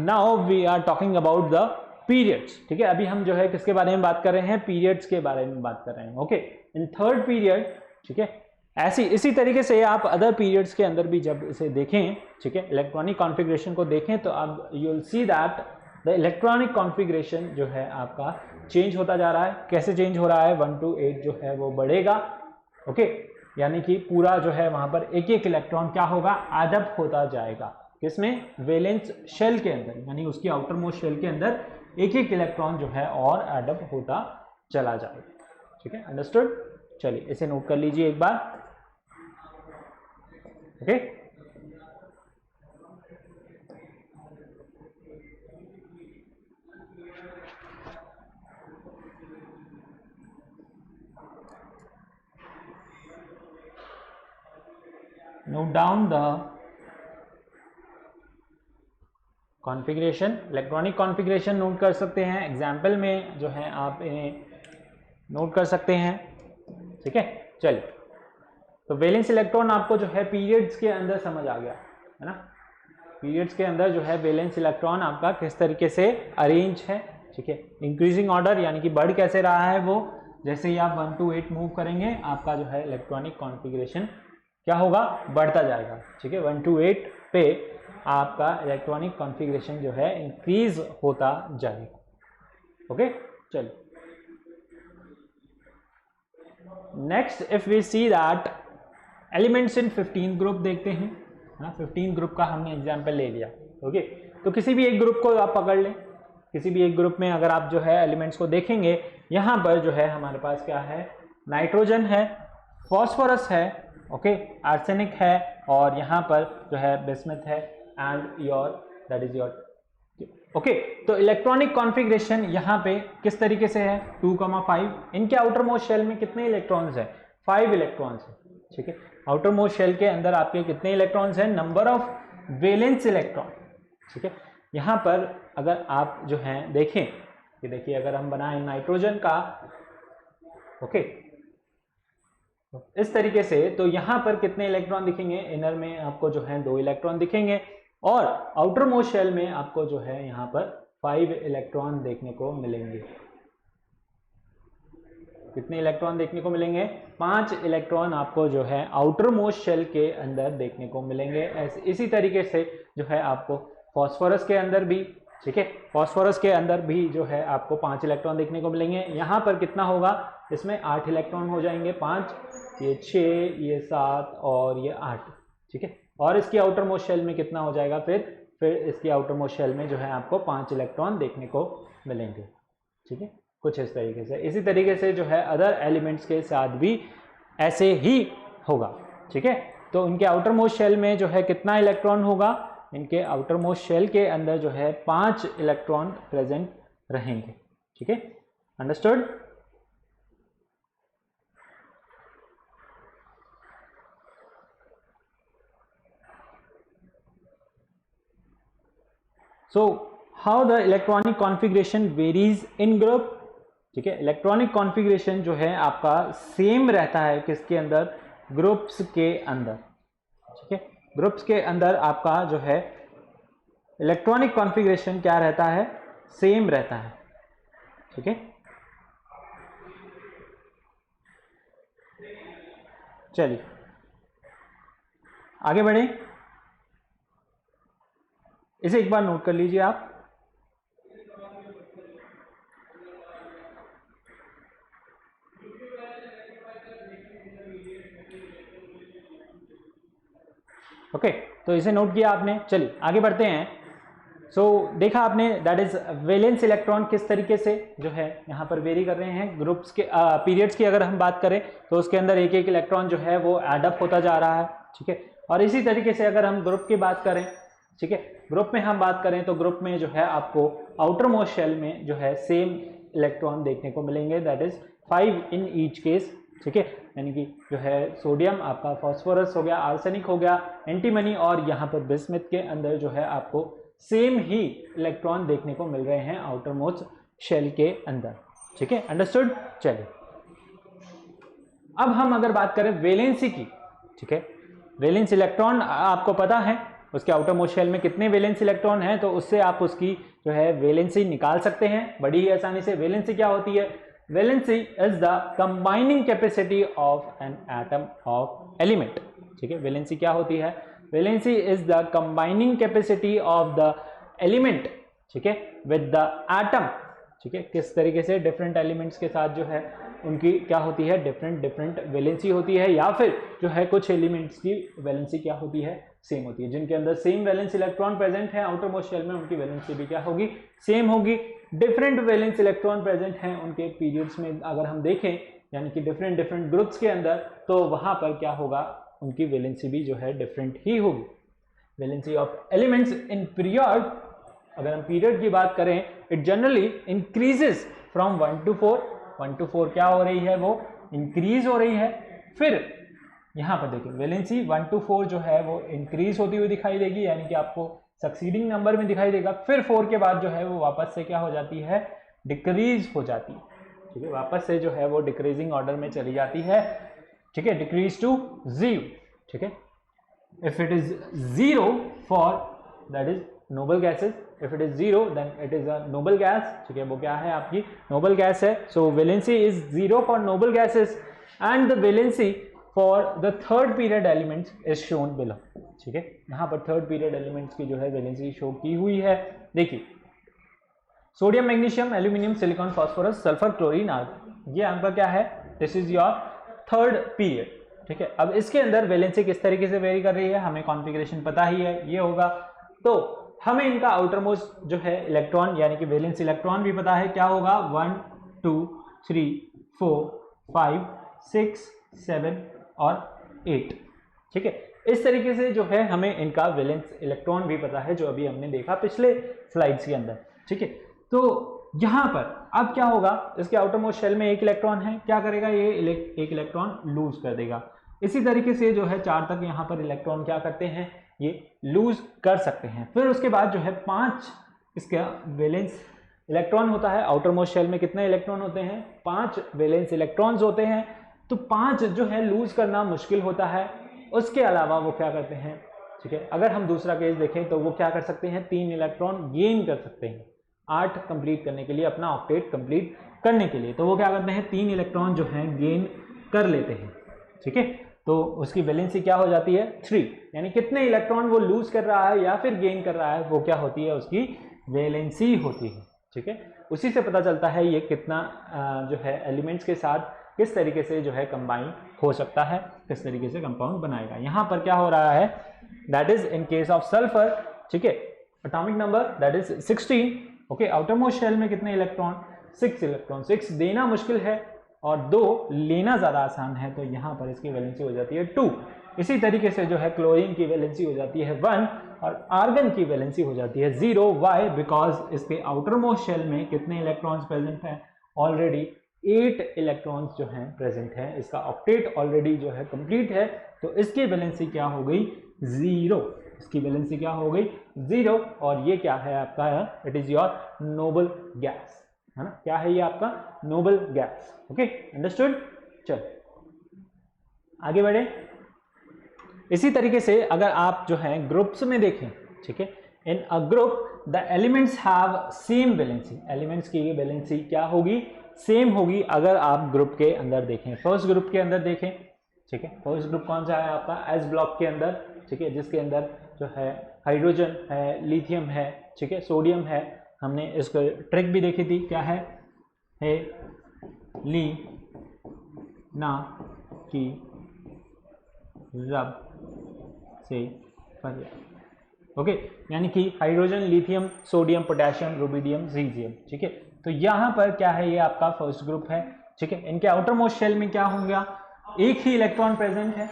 Now we are talking about the periods, ठीक है। अभी हम जो है किसके बारे में बात कर रहे हैं, पीरियड्स के बारे में बात कर रहे हैं, ओके। इन थर्ड पीरियड, ठीक है, इसी तरीके से आप अदर पीरियड्स के अंदर भी जब इसे देखें, ठीक है, इलेक्ट्रॉनिक कॉन्फ़िगरेशन को देखें, तो अब you will see that the electronic configuration जो है आपका चेंज होता जा रहा है। कैसे चेंज हो रहा है, 1 to 8 जो है वो बढ़ेगा, ओके। यानी कि पूरा जो है वहां पर एक एक इलेक्ट्रॉन क्या होगा, एडअप होता जाएगा, किसमें, वैलेंस शेल के अंदर, यानी उसकी आउटर मोस्ट शेल के अंदर एक एक इलेक्ट्रॉन जो है और एडअप होता चला जाएगा, ठीक है, अंडरस्टूड। चलिए इसे नोट कर लीजिए एक बार, okay. Note down the configuration, electronic configuration note कर सकते हैं, एग्जाम्पल में जो है आप इन्हें नोट कर सकते हैं, ठीक है। चलिए, तो वैलेंस इलेक्ट्रॉन आपको जो है पीरियड्स के अंदर समझ आ गया, है ना। पीरियड्स के अंदर जो है वैलेंस इलेक्ट्रॉन आपका किस तरीके से अरेंज है, ठीक है। इंक्रीजिंग ऑर्डर यानी कि बढ़ कैसे रहा है वो, जैसे ही आप 1 to 8 मूव करेंगे आपका जो है इलेक्ट्रॉनिक कॉन्फ़िगरेशन क्या होगा, बढ़ता जाएगा, ठीक है। 1 to 8 पे आपका इलेक्ट्रॉनिक कॉन्फ़िगरेशन जो है इंक्रीज होता जाएगा, ओके। चलिए next if we see that elements in 15 group देखते हैं ना, 15 ग्रुप का हमने एग्जांपल ले लिया, ओके। तो किसी भी एक ग्रुप को आप पकड़ लें, किसी भी एक ग्रुप में अगर आप जो है एलिमेंट्स को देखेंगे, यहाँ पर जो है हमारे पास क्या है, नाइट्रोजन है, फॉस्फोरस है, ओके, आर्सेनिक है, और यहाँ पर जो है बिस्मथ है, and your that is your okay, तो इलेक्ट्रॉनिक कॉन्फ़िगरेशन यहाँ पे किस तरीके से है 2,5। इनके आउटर मोस्ट शेल में कितने इलेक्ट्रॉन्स है 5 इलेक्ट्रॉन्स है। ठीक है, आउटर मोस्ट शेल के अंदर आपके कितने इलेक्ट्रॉन्स हैं, नंबर ऑफ वैलेंस इलेक्ट्रॉन। ठीक है, यहाँ पर अगर आप जो है देखें कि देखिए अगर हम बनाएं नाइट्रोजन का ओके इस तरीके से, तो यहाँ पर कितने इलेक्ट्रॉन दिखेंगे, इनर में आपको जो है 2 इलेक्ट्रॉन दिखेंगे और आउटर मोस्ट शेल में आपको जो है यहाँ पर 5 इलेक्ट्रॉन देखने को मिलेंगे। कितने इलेक्ट्रॉन देखने को मिलेंगे, 5 इलेक्ट्रॉन आपको जो है आउटर मोस्ट शेल के अंदर देखने को मिलेंगे। इसी तरीके से जो है आपको फॉस्फोरस के अंदर भी, ठीक है, फॉस्फोरस के अंदर भी जो है आपको 5 इलेक्ट्रॉन देखने को मिलेंगे। यहाँ पर कितना होगा, इसमें 8 इलेक्ट्रॉन हो जाएंगे, 5, ये 6, ये 7 और ये 8। ठीक है, और इसकी आउटर मोस्ट शेल में कितना हो जाएगा, फिर इसकी आउटर मोस्ट शेल में जो है आपको 5 इलेक्ट्रॉन देखने को मिलेंगे। ठीक है, कुछ इस तरीके से। इसी तरीके से जो है अदर एलिमेंट्स के साथ भी ऐसे ही होगा। ठीक है, तो इनके आउटर मोस्ट शेल में जो है कितना इलेक्ट्रॉन होगा, इनके आउटर मोस्ट शेल के अंदर जो है 5 इलेक्ट्रॉन प्रेजेंट रहेंगे। ठीक है, understood. So how the electronic configuration varies in group. ठीक है, इलेक्ट्रॉनिक कॉन्फ़िगरेशन जो है आपका सेम रहता है किसके अंदर, ग्रुप्स के अंदर। ठीक है, ग्रुप्स के अंदर आपका जो है इलेक्ट्रॉनिक कॉन्फ़िगरेशन क्या रहता है, सेम रहता है। ठीक है, चलिए आगे बढ़े, इसे एक बार नोट कर लीजिए आप। ओके, तो इसे नोट किया आपने। चलिए आगे बढ़ते हैं। सो देखा आपने दैट इज वैलेंस इलेक्ट्रॉन किस तरीके से जो है यहाँ पर वेरी कर रहे हैं। ग्रुप्स के पीरियड्स की अगर हम बात करें तो उसके अंदर एक एक इलेक्ट्रॉन जो है वो एडअप होता जा रहा है। ठीक है, और इसी तरीके से अगर हम ग्रुप की बात करें, ठीक है, ग्रुप में हम बात करें तो ग्रुप में जो है आपको आउटर मोस्ट शेल में जो है सेम इलेक्ट्रॉन देखने को मिलेंगे, that is 5 in each case. ठीक है, यानी कि जो है सोडियम आपका फॉस्फोरस हो गया, आर्सेनिक हो गया, एंटीमनी, और यहाँ पर बिस्मिथ के अंदर जो है आपको सेम ही इलेक्ट्रॉन देखने को मिल रहे हैं आउटर मोस्ट शेल के अंदर। ठीक है, अंडरस्टूड। चलिए अब हम अगर बात करें वैलेंसी की, ठीक है, वैलेंस इलेक्ट्रॉन आपको पता है उसके आउटर मोस्ट शेल में कितने वैलेंस इलेक्ट्रॉन हैं, तो उससे आप उसकी जो है वैलेंसी निकाल सकते हैं बड़ी ही आसानी से। वैलेंसी क्या होती है, valency is the combining capacity of an atom of element. ठीक है, वैलेंसी क्या होती है, valency is the combining capacity of the element, ठीक है, विद द एटम। ठीक है, किस तरीके से डिफरेंट एलिमेंट्स के साथ जो है उनकी क्या होती है, डिफरेंट वैलेंसी होती है, या फिर जो है कुछ एलिमेंट्स की वैलेंसी क्या होती है, सेम होती है। जिनके अंदर सेम वैलेंस इलेक्ट्रॉन प्रेजेंट है आउटर मोस्ट शेल में, उनकी वैलेंसी भी क्या होगी, सेम होगी। डिफरेंट वैलेंस इलेक्ट्रॉन प्रेजेंट हैं उनके पीरियड्स में अगर हम देखें, यानी कि डिफरेंट ग्रुप्स के अंदर, तो वहां पर क्या होगा, उनकी वैलेंसी भी जो है डिफरेंट ही होगी। Valency of elements in period, अगर हम पीरियड की बात करें, it generally increases from 1 to 4। 1 to 4 क्या हो रही है, वो इंक्रीज हो रही है। फिर यहाँ पर देखिए वैलेंसी 1 to 4 जो है वो इंक्रीज होती हुई दिखाई देगी, यानी कि आपको सक्सीडिंग नंबर में दिखाई देगा। फिर 4 के बाद जो है वो वापस से क्या हो जाती है, डिक्रीज हो जाती है। ठीक है, वापस से जो है वो डिक्रीजिंग ऑर्डर में चली जाती है। ठीक है, डिक्रीज टू 0। ठीक है, if it is 0 for that is noble gases, if it is 0 then it is a noble gas. ठीक है, वो क्या है, आपकी नोबल गैस है। So valency is 0 for noble gases and the valency for the third period elements is shown below. ठीक है, यहाँ पर थर्ड पीरियड एलिमेंट्स की जो है वैलेंसी शो की हुई है। देखिए sodium, magnesium, aluminium, silicon, phosphorus, sulphur, chlorine, argon, ये आपका क्या है, this is your third period. ठीक है, अब इसके अंदर वैलेंसी किस तरीके से वेरी कर रही है, हमें कॉन्फ़िगरेशन पता ही है, ये होगा। तो हमें इनका आउटर मोस्ट जो है इलेक्ट्रॉन यानी कि वैलेंस इलेक्ट्रॉन भी पता है, क्या होगा, 1 2 3 4 5 6 7 और 8। ठीक है, इस तरीके से जो है हमें इनका वैलेंस इलेक्ट्रॉन भी पता है, जो अभी हमने देखा पिछले स्लाइड्स के अंदर, ठीक है। तो यहाँ पर अब क्या होगा, इसके आउटर मोस्ट शेल में एक इलेक्ट्रॉन है, क्या करेगा ये एक इलेक्ट्रॉन लूज कर देगा। इसी तरीके से जो है 4 तक यहाँ पर इलेक्ट्रॉन क्या करते हैं, ये लूज कर सकते हैं। फिर उसके बाद जो है 5 इसका वैलेंस इलेक्ट्रॉन होता है। आउटर मोस्ट शेल में कितने इलेक्ट्रॉन होते हैं, 5 वैलेंस इलेक्ट्रॉन्स होते हैं। तो 5 जो है लूज करना मुश्किल होता है। उसके अलावा वो क्या करते हैं, ठीक है, अगर हम दूसरा केस देखें तो वो क्या कर सकते हैं, 3 इलेक्ट्रॉन गेन कर सकते हैं 8 कंप्लीट करने के लिए, अपना ऑक्टेट कंप्लीट करने के लिए। तो वो क्या करते हैं, 3 इलेक्ट्रॉन जो हैं गेन कर लेते हैं, ठीक है। तो उसकी वैलेंसी क्या हो जाती है, 3, यानी कितने इलेक्ट्रॉन वो लूज कर रहा है या फिर गेन कर रहा है, वो क्या होती है, उसकी वैलेंसी होती है, ठीक है। उसी से पता चलता है ये कितना जो है एलिमेंट्स के साथ किस तरीके से जो है कंबाइन हो सकता है, किस तरीके से कंपाउंड बनाएगा। यहाँ पर क्या हो रहा है, that is in case of sulphur, ठीक है, atomic number that is 16, okay. Outer most shell में कितने इलेक्ट्रॉन, 6 इलेक्ट्रॉन। 6 देना मुश्किल है और 2 लेना ज़्यादा आसान है, तो यहाँ पर इसकी वैलेंसी हो जाती है 2। इसी तरीके से जो है क्लोरीन की वैलेंसी हो जाती है 1 और आर्गन की वैलेंसी हो जाती है 0। वाई, बिकॉज इसके आउटर मोस्ट शेल में कितने इलेक्ट्रॉन्स प्रेजेंट हैं, ऑलरेडी 8 इलेक्ट्रॉन्स जो हैं प्रेजेंट हैं। इसका ऑक्टेट ऑलरेडी जो है कंप्लीट है, तो इसकी वैलेंसी क्या हो गई, 0। इसकी वैलेंसी क्या हो गई, 0। और ये क्या है आपका, it is your Nobel gas, है ना, क्या है ये आपका नोबल गैस, ओके, अंडरस्टूड। चल आगे बढ़े। इसी तरीके से अगर आप जो है ग्रुप्स में देखें, ठीक है, in a group the elements have same valency, elements की वैलेंसी क्या होगी, सेम होगी। अगर आप ग्रुप के अंदर देखें, फर्स्ट ग्रुप के अंदर देखें, ठीक है, फर्स्ट ग्रुप कौन सा है आपका, एस ब्लॉक के अंदर, ठीक है, जिसके अंदर जो है हाइड्रोजन है, लिथियम है, ठीक है, सोडियम है। हमने इसको ट्रिक भी देखी थी, क्या है ली ना की रब से पर्याप्त, ओके, यानी कि hydrogen, lithium, sodium, potassium, rubidium, caesium, ठीक है। तो यहाँ पर क्या है, ये आपका फर्स्ट ग्रुप है, ठीक है। इनके आउटर मोस्ट शेल में क्या होंगे, एक ही इलेक्ट्रॉन प्रेजेंट है,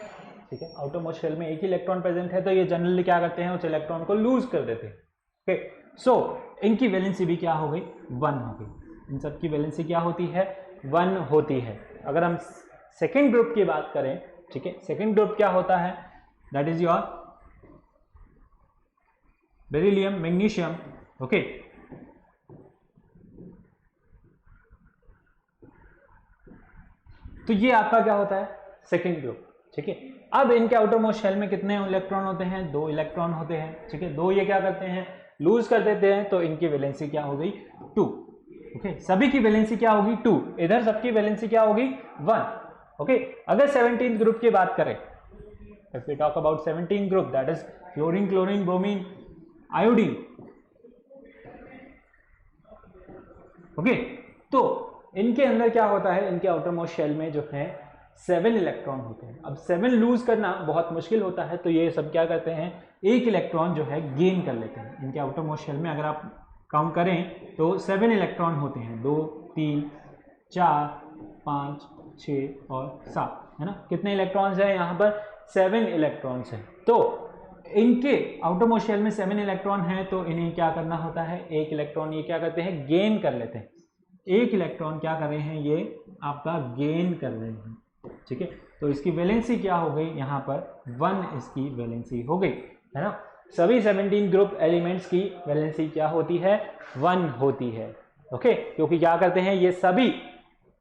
ठीक है, आउटर मोस्ट शेल में एक ही इलेक्ट्रॉन प्रेजेंट है, तो ये जनरली क्या करते हैं, उस इलेक्ट्रॉन को लूज कर देते हैं, ओके। सो इनकी वैलेंसी भी क्या हो गई, 1 हो गई। इन सब की वैलेंसी क्या होती है, 1 होती है। अगर हम सेकेंड ग्रुप की बात करें, ठीक है, सेकेंड ग्रुप क्या होता है, that is your beryllium, magnesium, okay. तो ये आपका क्या होता है, सेकेंड ग्रुप, ठीक है। अब इनके आउटर मोस्ट शेल में कितने इलेक्ट्रॉन होते हैं, 2 इलेक्ट्रॉन होते हैं, ठीक है। 2 ये क्या करते हैं, लूज कर देते हैं, तो इनकी वैलेंसी क्या हो गई, 2, ओके। सभी की वैलेंसी क्या होगी, 2। इधर सबकी वैलेंसी क्या होगी, 1, ओके। अगर 17th ग्रुप की बात करें, if we talk about 17th group, that is fluorine, chlorine, bromine, iodine, okay. तो इनके अंदर क्या होता है, इनके आउटर मोस्ट शेल में जो है 7 इलेक्ट्रॉन होते हैं। अब 7 लूज करना बहुत मुश्किल होता है, तो ये सब क्या करते हैं, एक इलेक्ट्रॉन जो है गेन कर लेते हैं। इनके आउटर मोस्ट शेल में अगर आप काउंट करें तो 7 इलेक्ट्रॉन होते हैं, 2, 3, 4, 5, 6 और 7, है ना। कितने इलेक्ट्रॉन्स हैं यहाँ पर, 7 इलेक्ट्रॉन्स हैं। तो इनके आउटर मोस्ट शेल में 7 इलेक्ट्रॉन हैं, तो इन्हें क्या करना होता है, एक इलेक्ट्रॉन ये क्या करते हैं, गेन कर लेते हैं। एक इलेक्ट्रॉन क्या कर रहे हैं, ये आपका गेन कर रहे हैं, ठीक है। तो इसकी वैलेंसी क्या हो गई, यहाँ पर 1 इसकी वैलेंसी हो गई, है ना। सभी 17 ग्रुप एलिमेंट्स की वैलेंसी क्या होती है, 1 होती है, ओके, क्योंकि क्या करते हैं, ये सभी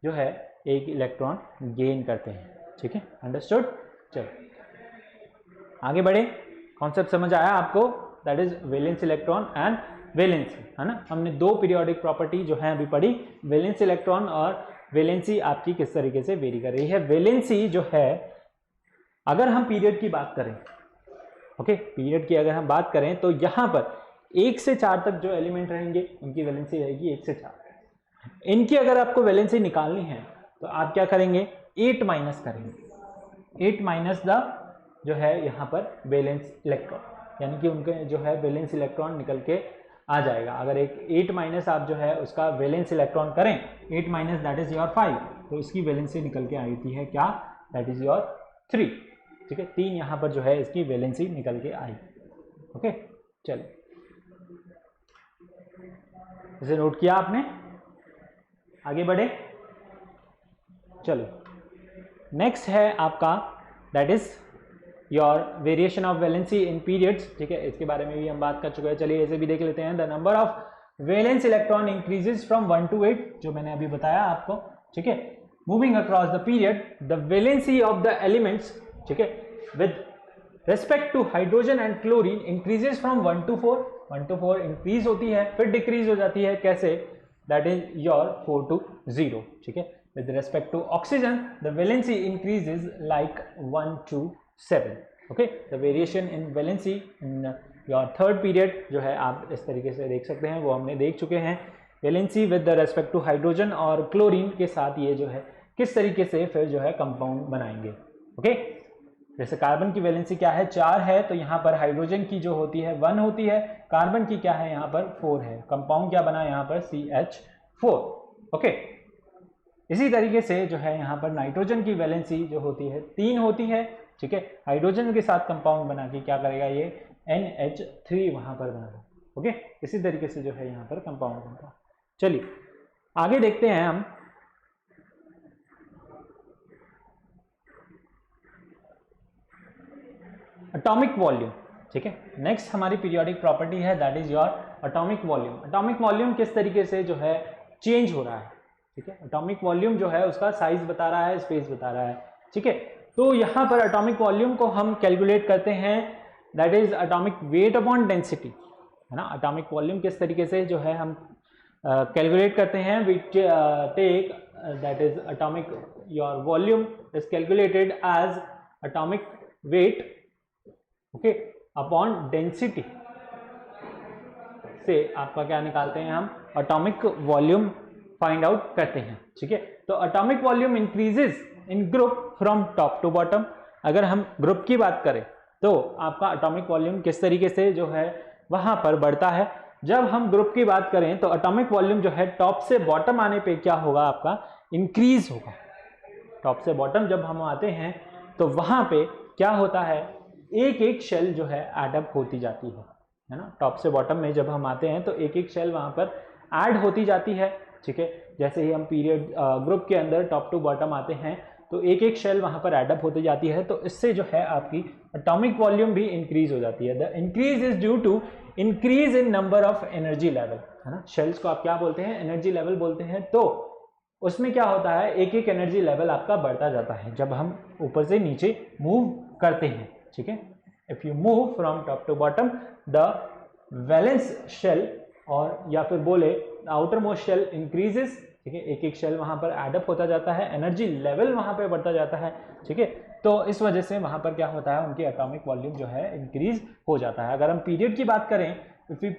जो है एक इलेक्ट्रॉन गेन करते हैं, ठीक है, अंडरस्टूड। चलो आगे बढ़े। कॉन्सेप्ट समझ आया आपको, that is valence electron and valency, है ना। हमने 2 पीरियोडिक प्रॉपर्टी जो है अभी पढ़ी, वैलेंस इलेक्ट्रॉन और वैलेंसी आपकी किस तरीके से वेरी कर रही है। वैलेंसी जो है, अगर हम पीरियड की बात करें, ओके, पीरियड की अगर हम बात करें, तो यहाँ पर 1 से 4 तक जो एलिमेंट रहेंगे उनकी वैलेंसी रहेगी 1 से 4। इनकी अगर आपको वैलेंसी निकालनी है तो आप क्या करेंगे, 8 माइनस करेंगे, 8 माइनस द जो है यहाँ पर वैलेंस इलेक्ट्रॉन, यानी कि उनके जो है वैलेंस इलेक्ट्रॉन निकल के आ जाएगा। अगर एक 8 माइनस आप जो है उसका वैलेंस इलेक्ट्रॉन करें, 8 माइनस दैट इज योर 5, तो इसकी वैलेंसी निकल के आई थी है क्या, दैट इज योर 3, ठीक है, 3 यहाँ पर जो है इसकी वैलेंसी निकल के आई। ओके, चलो इसे नोट किया आपने, आगे बढ़े। चलो नेक्स्ट है आपका that is your variation of valency in periods. ठीक है, इसके बारे में भी हम बात कर चुके हैं। चलिए इसे भी देख लेते हैं। The number of valence electron increases from 1 to 8, जो मैंने अभी बताया आपको। ठीक है, moving across the period the valency of the elements, ठीक है, with respect to hydrogen and chlorine increases from 1 to 4। 1 to 4 increase होती है, फिर डिक्रीज हो जाती है। कैसे? That is your 4 to 0। ठीक है, with respect to oxygen the valency increases like 1 to 7। okay, the variation in valency in your third period जो है आप इस तरीके से देख सकते हैं, वो हमने देख चुके हैं। Valency with the respect to hydrogen और क्लोरीन के साथ ये जो है किस तरीके से फिर जो है कंपाउंड बनाएंगे। ओके, जैसे कार्बन की वैलेंसी क्या है, 4 है, तो यहाँ पर हाइड्रोजन की जो होती है 1 होती है, कार्बन की क्या है यहाँ पर 4 है। कंपाउंड क्या बना यहाँ पर CH4। ओके, इसी तरीके से जो है यहाँ पर नाइट्रोजन की वैलेंसी जो होती है 3 होती है। ठीक है, हाइड्रोजन के साथ कंपाउंड बना के क्या करेगा, ये NH3 वहां पर बनेगा। ओके, इसी तरीके से जो है यहाँ पर कंपाउंड बनता। चलिए आगे देखते हैं हम। Atomic volume. ठीक है, नेक्स्ट हमारी पीरियोडिक प्रॉपर्टी है that is your atomic volume. Atomic volume किस तरीके से जो है चेंज हो रहा है। ठीक है, एटॉमिक वॉल्यूम जो है उसका साइज बता रहा है, स्पेस बता रहा है। ठीक है, तो यहाँ पर एटॉमिक वॉल्यूम को हम कैलकुलेट करते हैं that is atomic weight upon density, है ना। एटॉमिक वॉल्यूम किस तरीके से जो है हम कैलकुलेट करते हैं, we take that is atomic your volume is calculated as atomic weight, okay, upon density से आपका क्या निकालते हैं हम, एटॉमिक वॉल्यूम फाइंड आउट करते हैं। ठीक है, तो atomic volume increases in group from top to bottom. अगर हम ग्रुप की बात करें तो आपका एटॉमिक वॉल्यूम किस तरीके से जो है वहां पर बढ़ता है। जब हम ग्रुप की बात करें तो एटॉमिक वॉल्यूम जो है टॉप से बॉटम आने पे क्या होगा, आपका इंक्रीज होगा। टॉप से बॉटम जब हम आते हैं तो वहां पे क्या होता है, एक एक शेल जो है एडअप होती जाती है ना। टॉप से बॉटम में जब हम आते हैं तो एक एक शेल वहां पर ऐड होती जाती है। ठीक है, जैसे ही हम पीरियड ग्रुप के अंदर टॉप टू बॉटम आते हैं तो एक एक शेल वहां पर एडअप होती जाती है, तो इससे जो है आपकी एटॉमिक वॉल्यूम भी इंक्रीज हो जाती है। The increase is due to increase in number of energy level, है ना। शेल्स को आप क्या बोलते हैं, एनर्जी लेवल बोलते हैं। तो उसमें क्या होता है, एक एक एनर्जी लेवल आपका बढ़ता जाता है जब हम ऊपर से नीचे मूव करते हैं। ठीक है, if you move from top to bottom the valence shell और या फिर बोले आउटर मोस्ट शेल इंक्रीजेस। ठीक है, एक एक शेल वहां पर एडअप होता जाता है, एनर्जी लेवल वहां पे बढ़ता जाता है। ठीक है, तो इस वजह से वहां पर क्या होता है, उनकी एटॉमिक वॉल्यूम जो है इंक्रीज हो जाता है। अगर हम पीरियड की बात करें, if we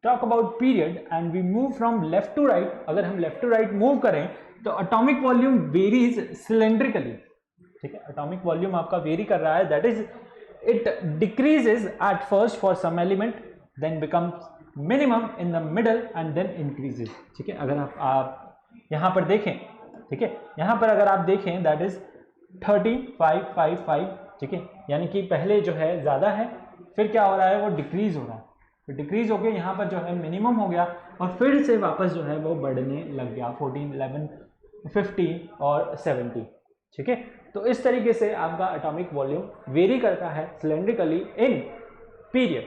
talk about period and we move from left to right, अगर हम लेफ्ट टू राइट मूव करें तो एटॉमिक वॉल्यूम वेरीज सिलेंड्रिकली। ठीक है, एटॉमिक वॉल्यूम आपका वेरी कर रहा है, that is it decreases at first for some element then becomes minimum in the middle and then increases. ठीक है, अगर आप यहां पर देखें, ठीक है, यहां पर अगर आप देखें दैट इज 3555। ठीक है, यानी कि पहले जो है ज्यादा है, फिर क्या हो रहा है, वो डिक्रीज हो रहा है, फिर डिक्रीज हो गया, यहाँ पर जो है मिनिमम हो गया और फिर से वापस जो है वो बढ़ने लग गया 14, 11, 15 और 70। ठीक है, तो इस तरीके से आपका एटॉमिक वॉल्यूम वेरी करता है सिलेंड्रिकली इन पीरियड।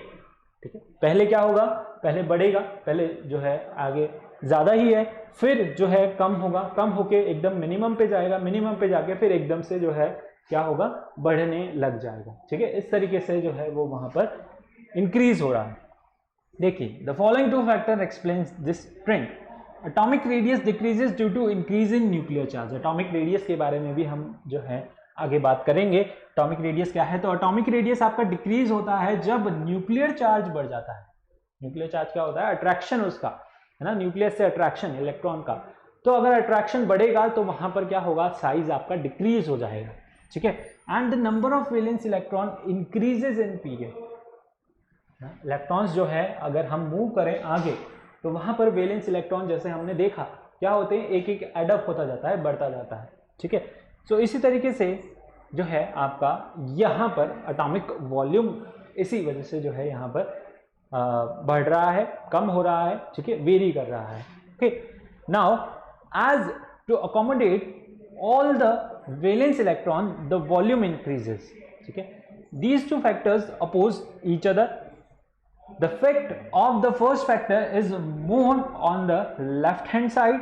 ठीक है, पहले क्या होगा, पहले बढ़ेगा, पहले जो है आगे ज्यादा ही है, फिर जो है कम होगा, कम होके एकदम मिनिमम पे जाएगा, मिनिमम पे जाके फिर एकदम से जो है क्या होगा, बढ़ने लग जाएगा। ठीक है, इस तरीके से जो है वो वहां पर इंक्रीज हो रहा है। देखिए, the following two factor explains this trend. Atomic radius decreases due to increase in nuclear charge. Atomic radius के बारे में भी हम जो है आगे बात करेंगे। एटॉमिक रेडियस क्या है, तो एटॉमिक रेडियस आपका डिक्रीज होता है जब न्यूक्लियर चार्ज बढ़ जाता है। न्यूक्लियर चार्ज क्या होता है, अट्रैक्शन उसका, है ना, न्यूक्लियस से अट्रैक्शन इलेक्ट्रॉन का। तो अगर अट्रैक्शन बढ़ेगा तो वहां पर क्या होगा, साइज आपका डिक्रीज हो जाएगा। ठीक है, and the number of valence electron increases in period. Electrons जो है अगर हम मूव करें आगे तो वहां पर वैलेंस इलेक्ट्रॉन जैसे हमने देखा क्या होते हैं, एक एक एडअप होता जाता है, बढ़ता जाता है। ठीक है, सो इसी तरीके से जो है आपका यहाँ पर एटॉमिक वॉल्यूम इसी वजह से जो है यहाँ पर बढ़ रहा है, कम हो रहा है, ठीक है, वेरी कर रहा है. Okay, now as to accommodate all the valence electron the volume increases. ठीक है, these two factors oppose each other. The effect of the first factor is more on the left hand side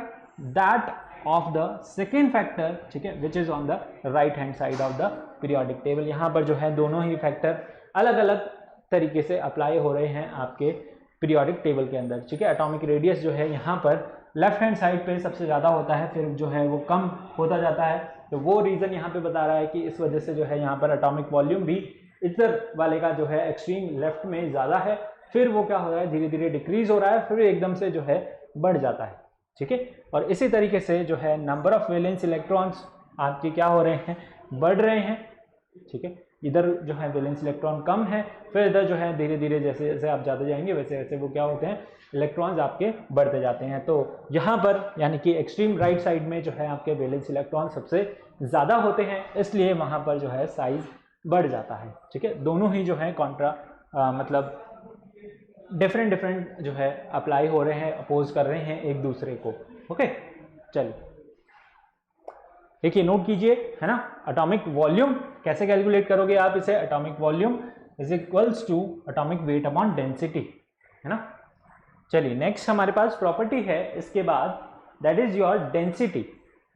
that of the second factor, ठीक है, which is on the right hand side of the periodic table. यहाँ पर जो है दोनों ही factor अलग अलग तरीके से अप्लाई हो रहे हैं आपके पीरियोडिक टेबल के अंदर. ठीक है, एटॉमिक रेडियस जो है यहाँ पर लेफ्ट हैंड साइड पे सबसे ज़्यादा होता है, फिर जो है वो कम होता जाता है. तो वो रीज़न यहाँ पे बता रहा है कि इस वजह से जो है यहाँ पर एटॉमिक वॉल्यूम भी इधर वाले का जो है एक्सट्रीम लेफ्ट में ज़्यादा है, फिर वो क्या हो रहा है, धीरे धीरे डिक्रीज हो रहा है, फिर एकदम से जो है बढ़ जाता है. ठीक है, और इसी तरीके से जो है नंबर ऑफ वैलेंस इलेक्ट्रॉन्स आपके क्या हो रहे हैं, बढ़ रहे हैं. ठीक है, इधर जो है वैलेंस इलेक्ट्रॉन कम है, फिर इधर जो है धीरे धीरे जैसे जैसे आप जाते जाएंगे वैसे वैसे वो क्या होते हैं, इलेक्ट्रॉन्स आपके बढ़ते जाते हैं. तो यहाँ पर यानी कि एक्सट्रीम राइट साइड में जो है आपके वैलेंस इलेक्ट्रॉन सबसे ज़्यादा होते हैं, इसलिए वहाँ पर जो है साइज बढ़ जाता है. ठीक है, दोनों ही जो है मतलब डिफरेंट जो है अप्लाई हो रहे हैं, अपोज कर रहे हैं एक दूसरे को. ओके, चलिए देखिए, नोट कीजिए, है ना. एटॉमिक वॉल्यूम कैसे कैलकुलेट करोगे आप इसे, atomic volume is equals to atomic weight upon density, है ना. चलिए नेक्स्ट हमारे पास प्रॉपर्टी है इसके बाद, दैट इज योर डेंसिटी,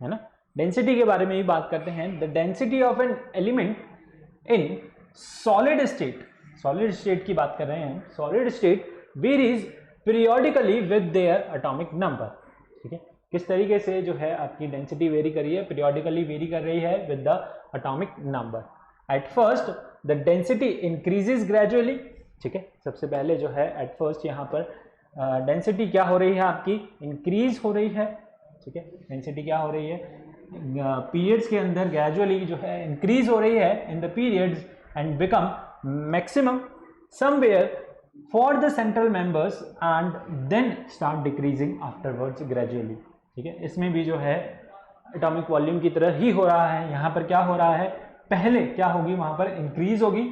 है ना. डेंसिटी के बारे में ही बात करते हैं. The density of an element in solid state, solid state की बात कर रहे हैं, solid state varies periodically with their atomic number. ठीक है, किस तरीके से जो है आपकी डेंसिटी वेरी कर रही है, पीरियोडिकली वेरी कर रही है with the atomic number. At first the density increases gradually. ठीक है, सबसे पहले जो है एट फर्स्ट यहाँ पर डेंसिटी क्या हो रही है आपकी, इंक्रीज हो रही है. ठीक है, डेंसिटी क्या हो रही है, पीरियड्स के अंदर ग्रेजुअली जो है इंक्रीज हो रही है in the periods and become maximum somewhere for the central members and then start decreasing afterwards gradually. ठीक है, इसमें भी जो है एटॉमिक वॉल्यूम की तरह ही हो रहा है. यहाँ पर क्या हो रहा है, पहले क्या होगी, वहाँ पर इंक्रीज होगी,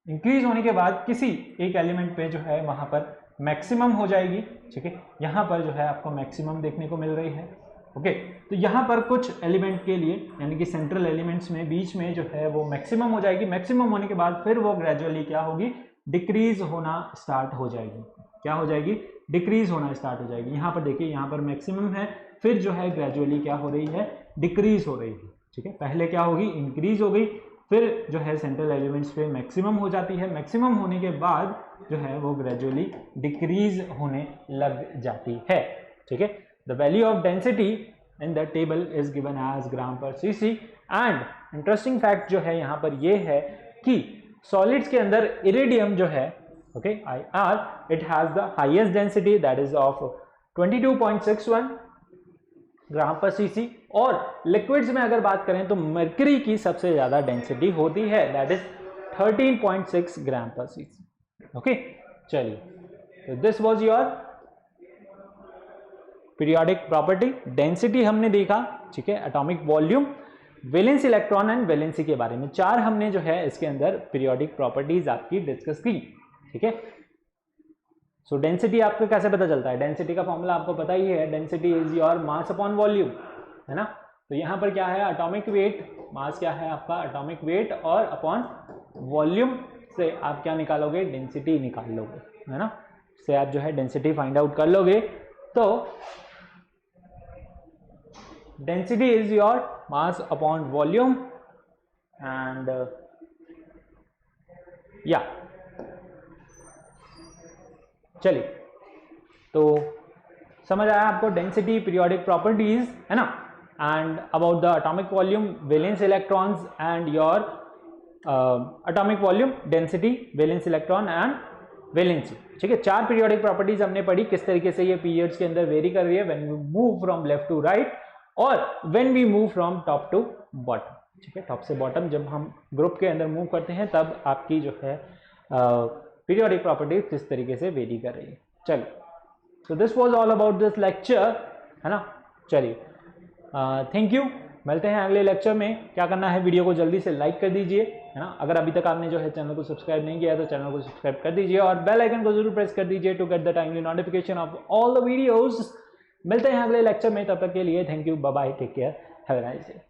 इंक्रीज होने के बाद किसी एक एलिमेंट पे जो है वहाँ पर मैक्सिमम हो जाएगी. ठीक है, यहाँ पर जो है आपको मैक्सिमम देखने को मिल रही है. ओके, तो यहाँ पर कुछ एलिमेंट के लिए यानी कि सेंट्रल एलिमेंट्स में बीच में जो है वो मैक्सिमम हो जाएगी. मैक्सिमम होने के बाद फिर वो ग्रेजुअली क्या होगी, डिक्रीज होना स्टार्ट हो जाएगी. क्या हो जाएगी, डिक्रीज होना स्टार्ट हो जाएगी. यहाँ पर देखिए, यहाँ पर मैक्सिमम है, फिर जो है ग्रेजुअली क्या हो रही है, डिक्रीज हो रही है. ठीक है, पहले क्या होगी, इंक्रीज हो गई, फिर जो है सेंट्रल एलिमेंट्स पे मैक्सिमम हो जाती है. मैक्सिमम होने के बाद जो है वो ग्रेजुअली डिक्रीज होने लग जाती है. ठीक है, the value of density in the table is given as gram per CC. And interesting fact जो है यहाँ पर ये है कि सॉलिड्स के अंदर इरिडियम जो है, okay, IR, it has the highest density that is of 22.61 gram per CC. और लिक्विड्स में अगर बात करें तो मर्करी की सबसे ज्यादा डेंसिटी होती है, that is 13.6 gram per CC. Okay, चलिए, तो this was your periodic property. Density हमने देखा. ठीक है, atomic volume, valence electron and valency के बारे में 4 हमने जो है इसके अंदर पीरियोडिक प्रॉपर्टीज आपकी डिस्कस की. ठीक है, सो डेंसिटी आपको कैसे पता चलता है, डेंसिटी का फॉर्मूला आपको पता ही है, density is your mass upon volume, है ना. तो यहाँ पर क्या है, एटॉमिक वेट, मास क्या है आपका, एटॉमिक वेट, और अपॉन वॉल्यूम से आप क्या निकालोगे, डेंसिटी निकाल लोगे, है ना. से आप जो है डेंसिटी फाइंड आउट कर लोगे. तो density is your mass upon volume and या चलिए, तो समझ आया आपको डेंसिटी, पीरियोडिक प्रॉपर्टीज, है ना, and about the atomic volume, valence electrons and your atomic volume, density, valence electron and valency. ठीक है, 4 पीरियोडिक प्रॉपर्टीज हमने पढ़ी, किस तरीके से ये पीरियड्स के अंदर वेरी कर रही है when we move from left to right और when we move from top to bottom. ठीक है, टॉप से बॉटम जब हम ग्रुप के अंदर मूव करते हैं तब आपकी जो है पीरियोडिक प्रॉपर्टीज किस तरीके से वेरी कर रही है. चलिए, तो this was all about this lecture, है ना. चलिए, थैंक यू. मिलते हैं अगले लेक्चर में। क्या करना है, वीडियो को जल्दी से लाइक कर दीजिए, है ना। अगर अभी तक आपने जो है चैनल को सब्सक्राइब नहीं किया है तो चैनल को सब्सक्राइब कर दीजिए और बेल आइकन को जरूर प्रेस कर दीजिए to get the timely notification of all the videos. मिलते हैं अगले लेक्चर में, तब तक के लिए thank you, bye bye, take care, have a nice day.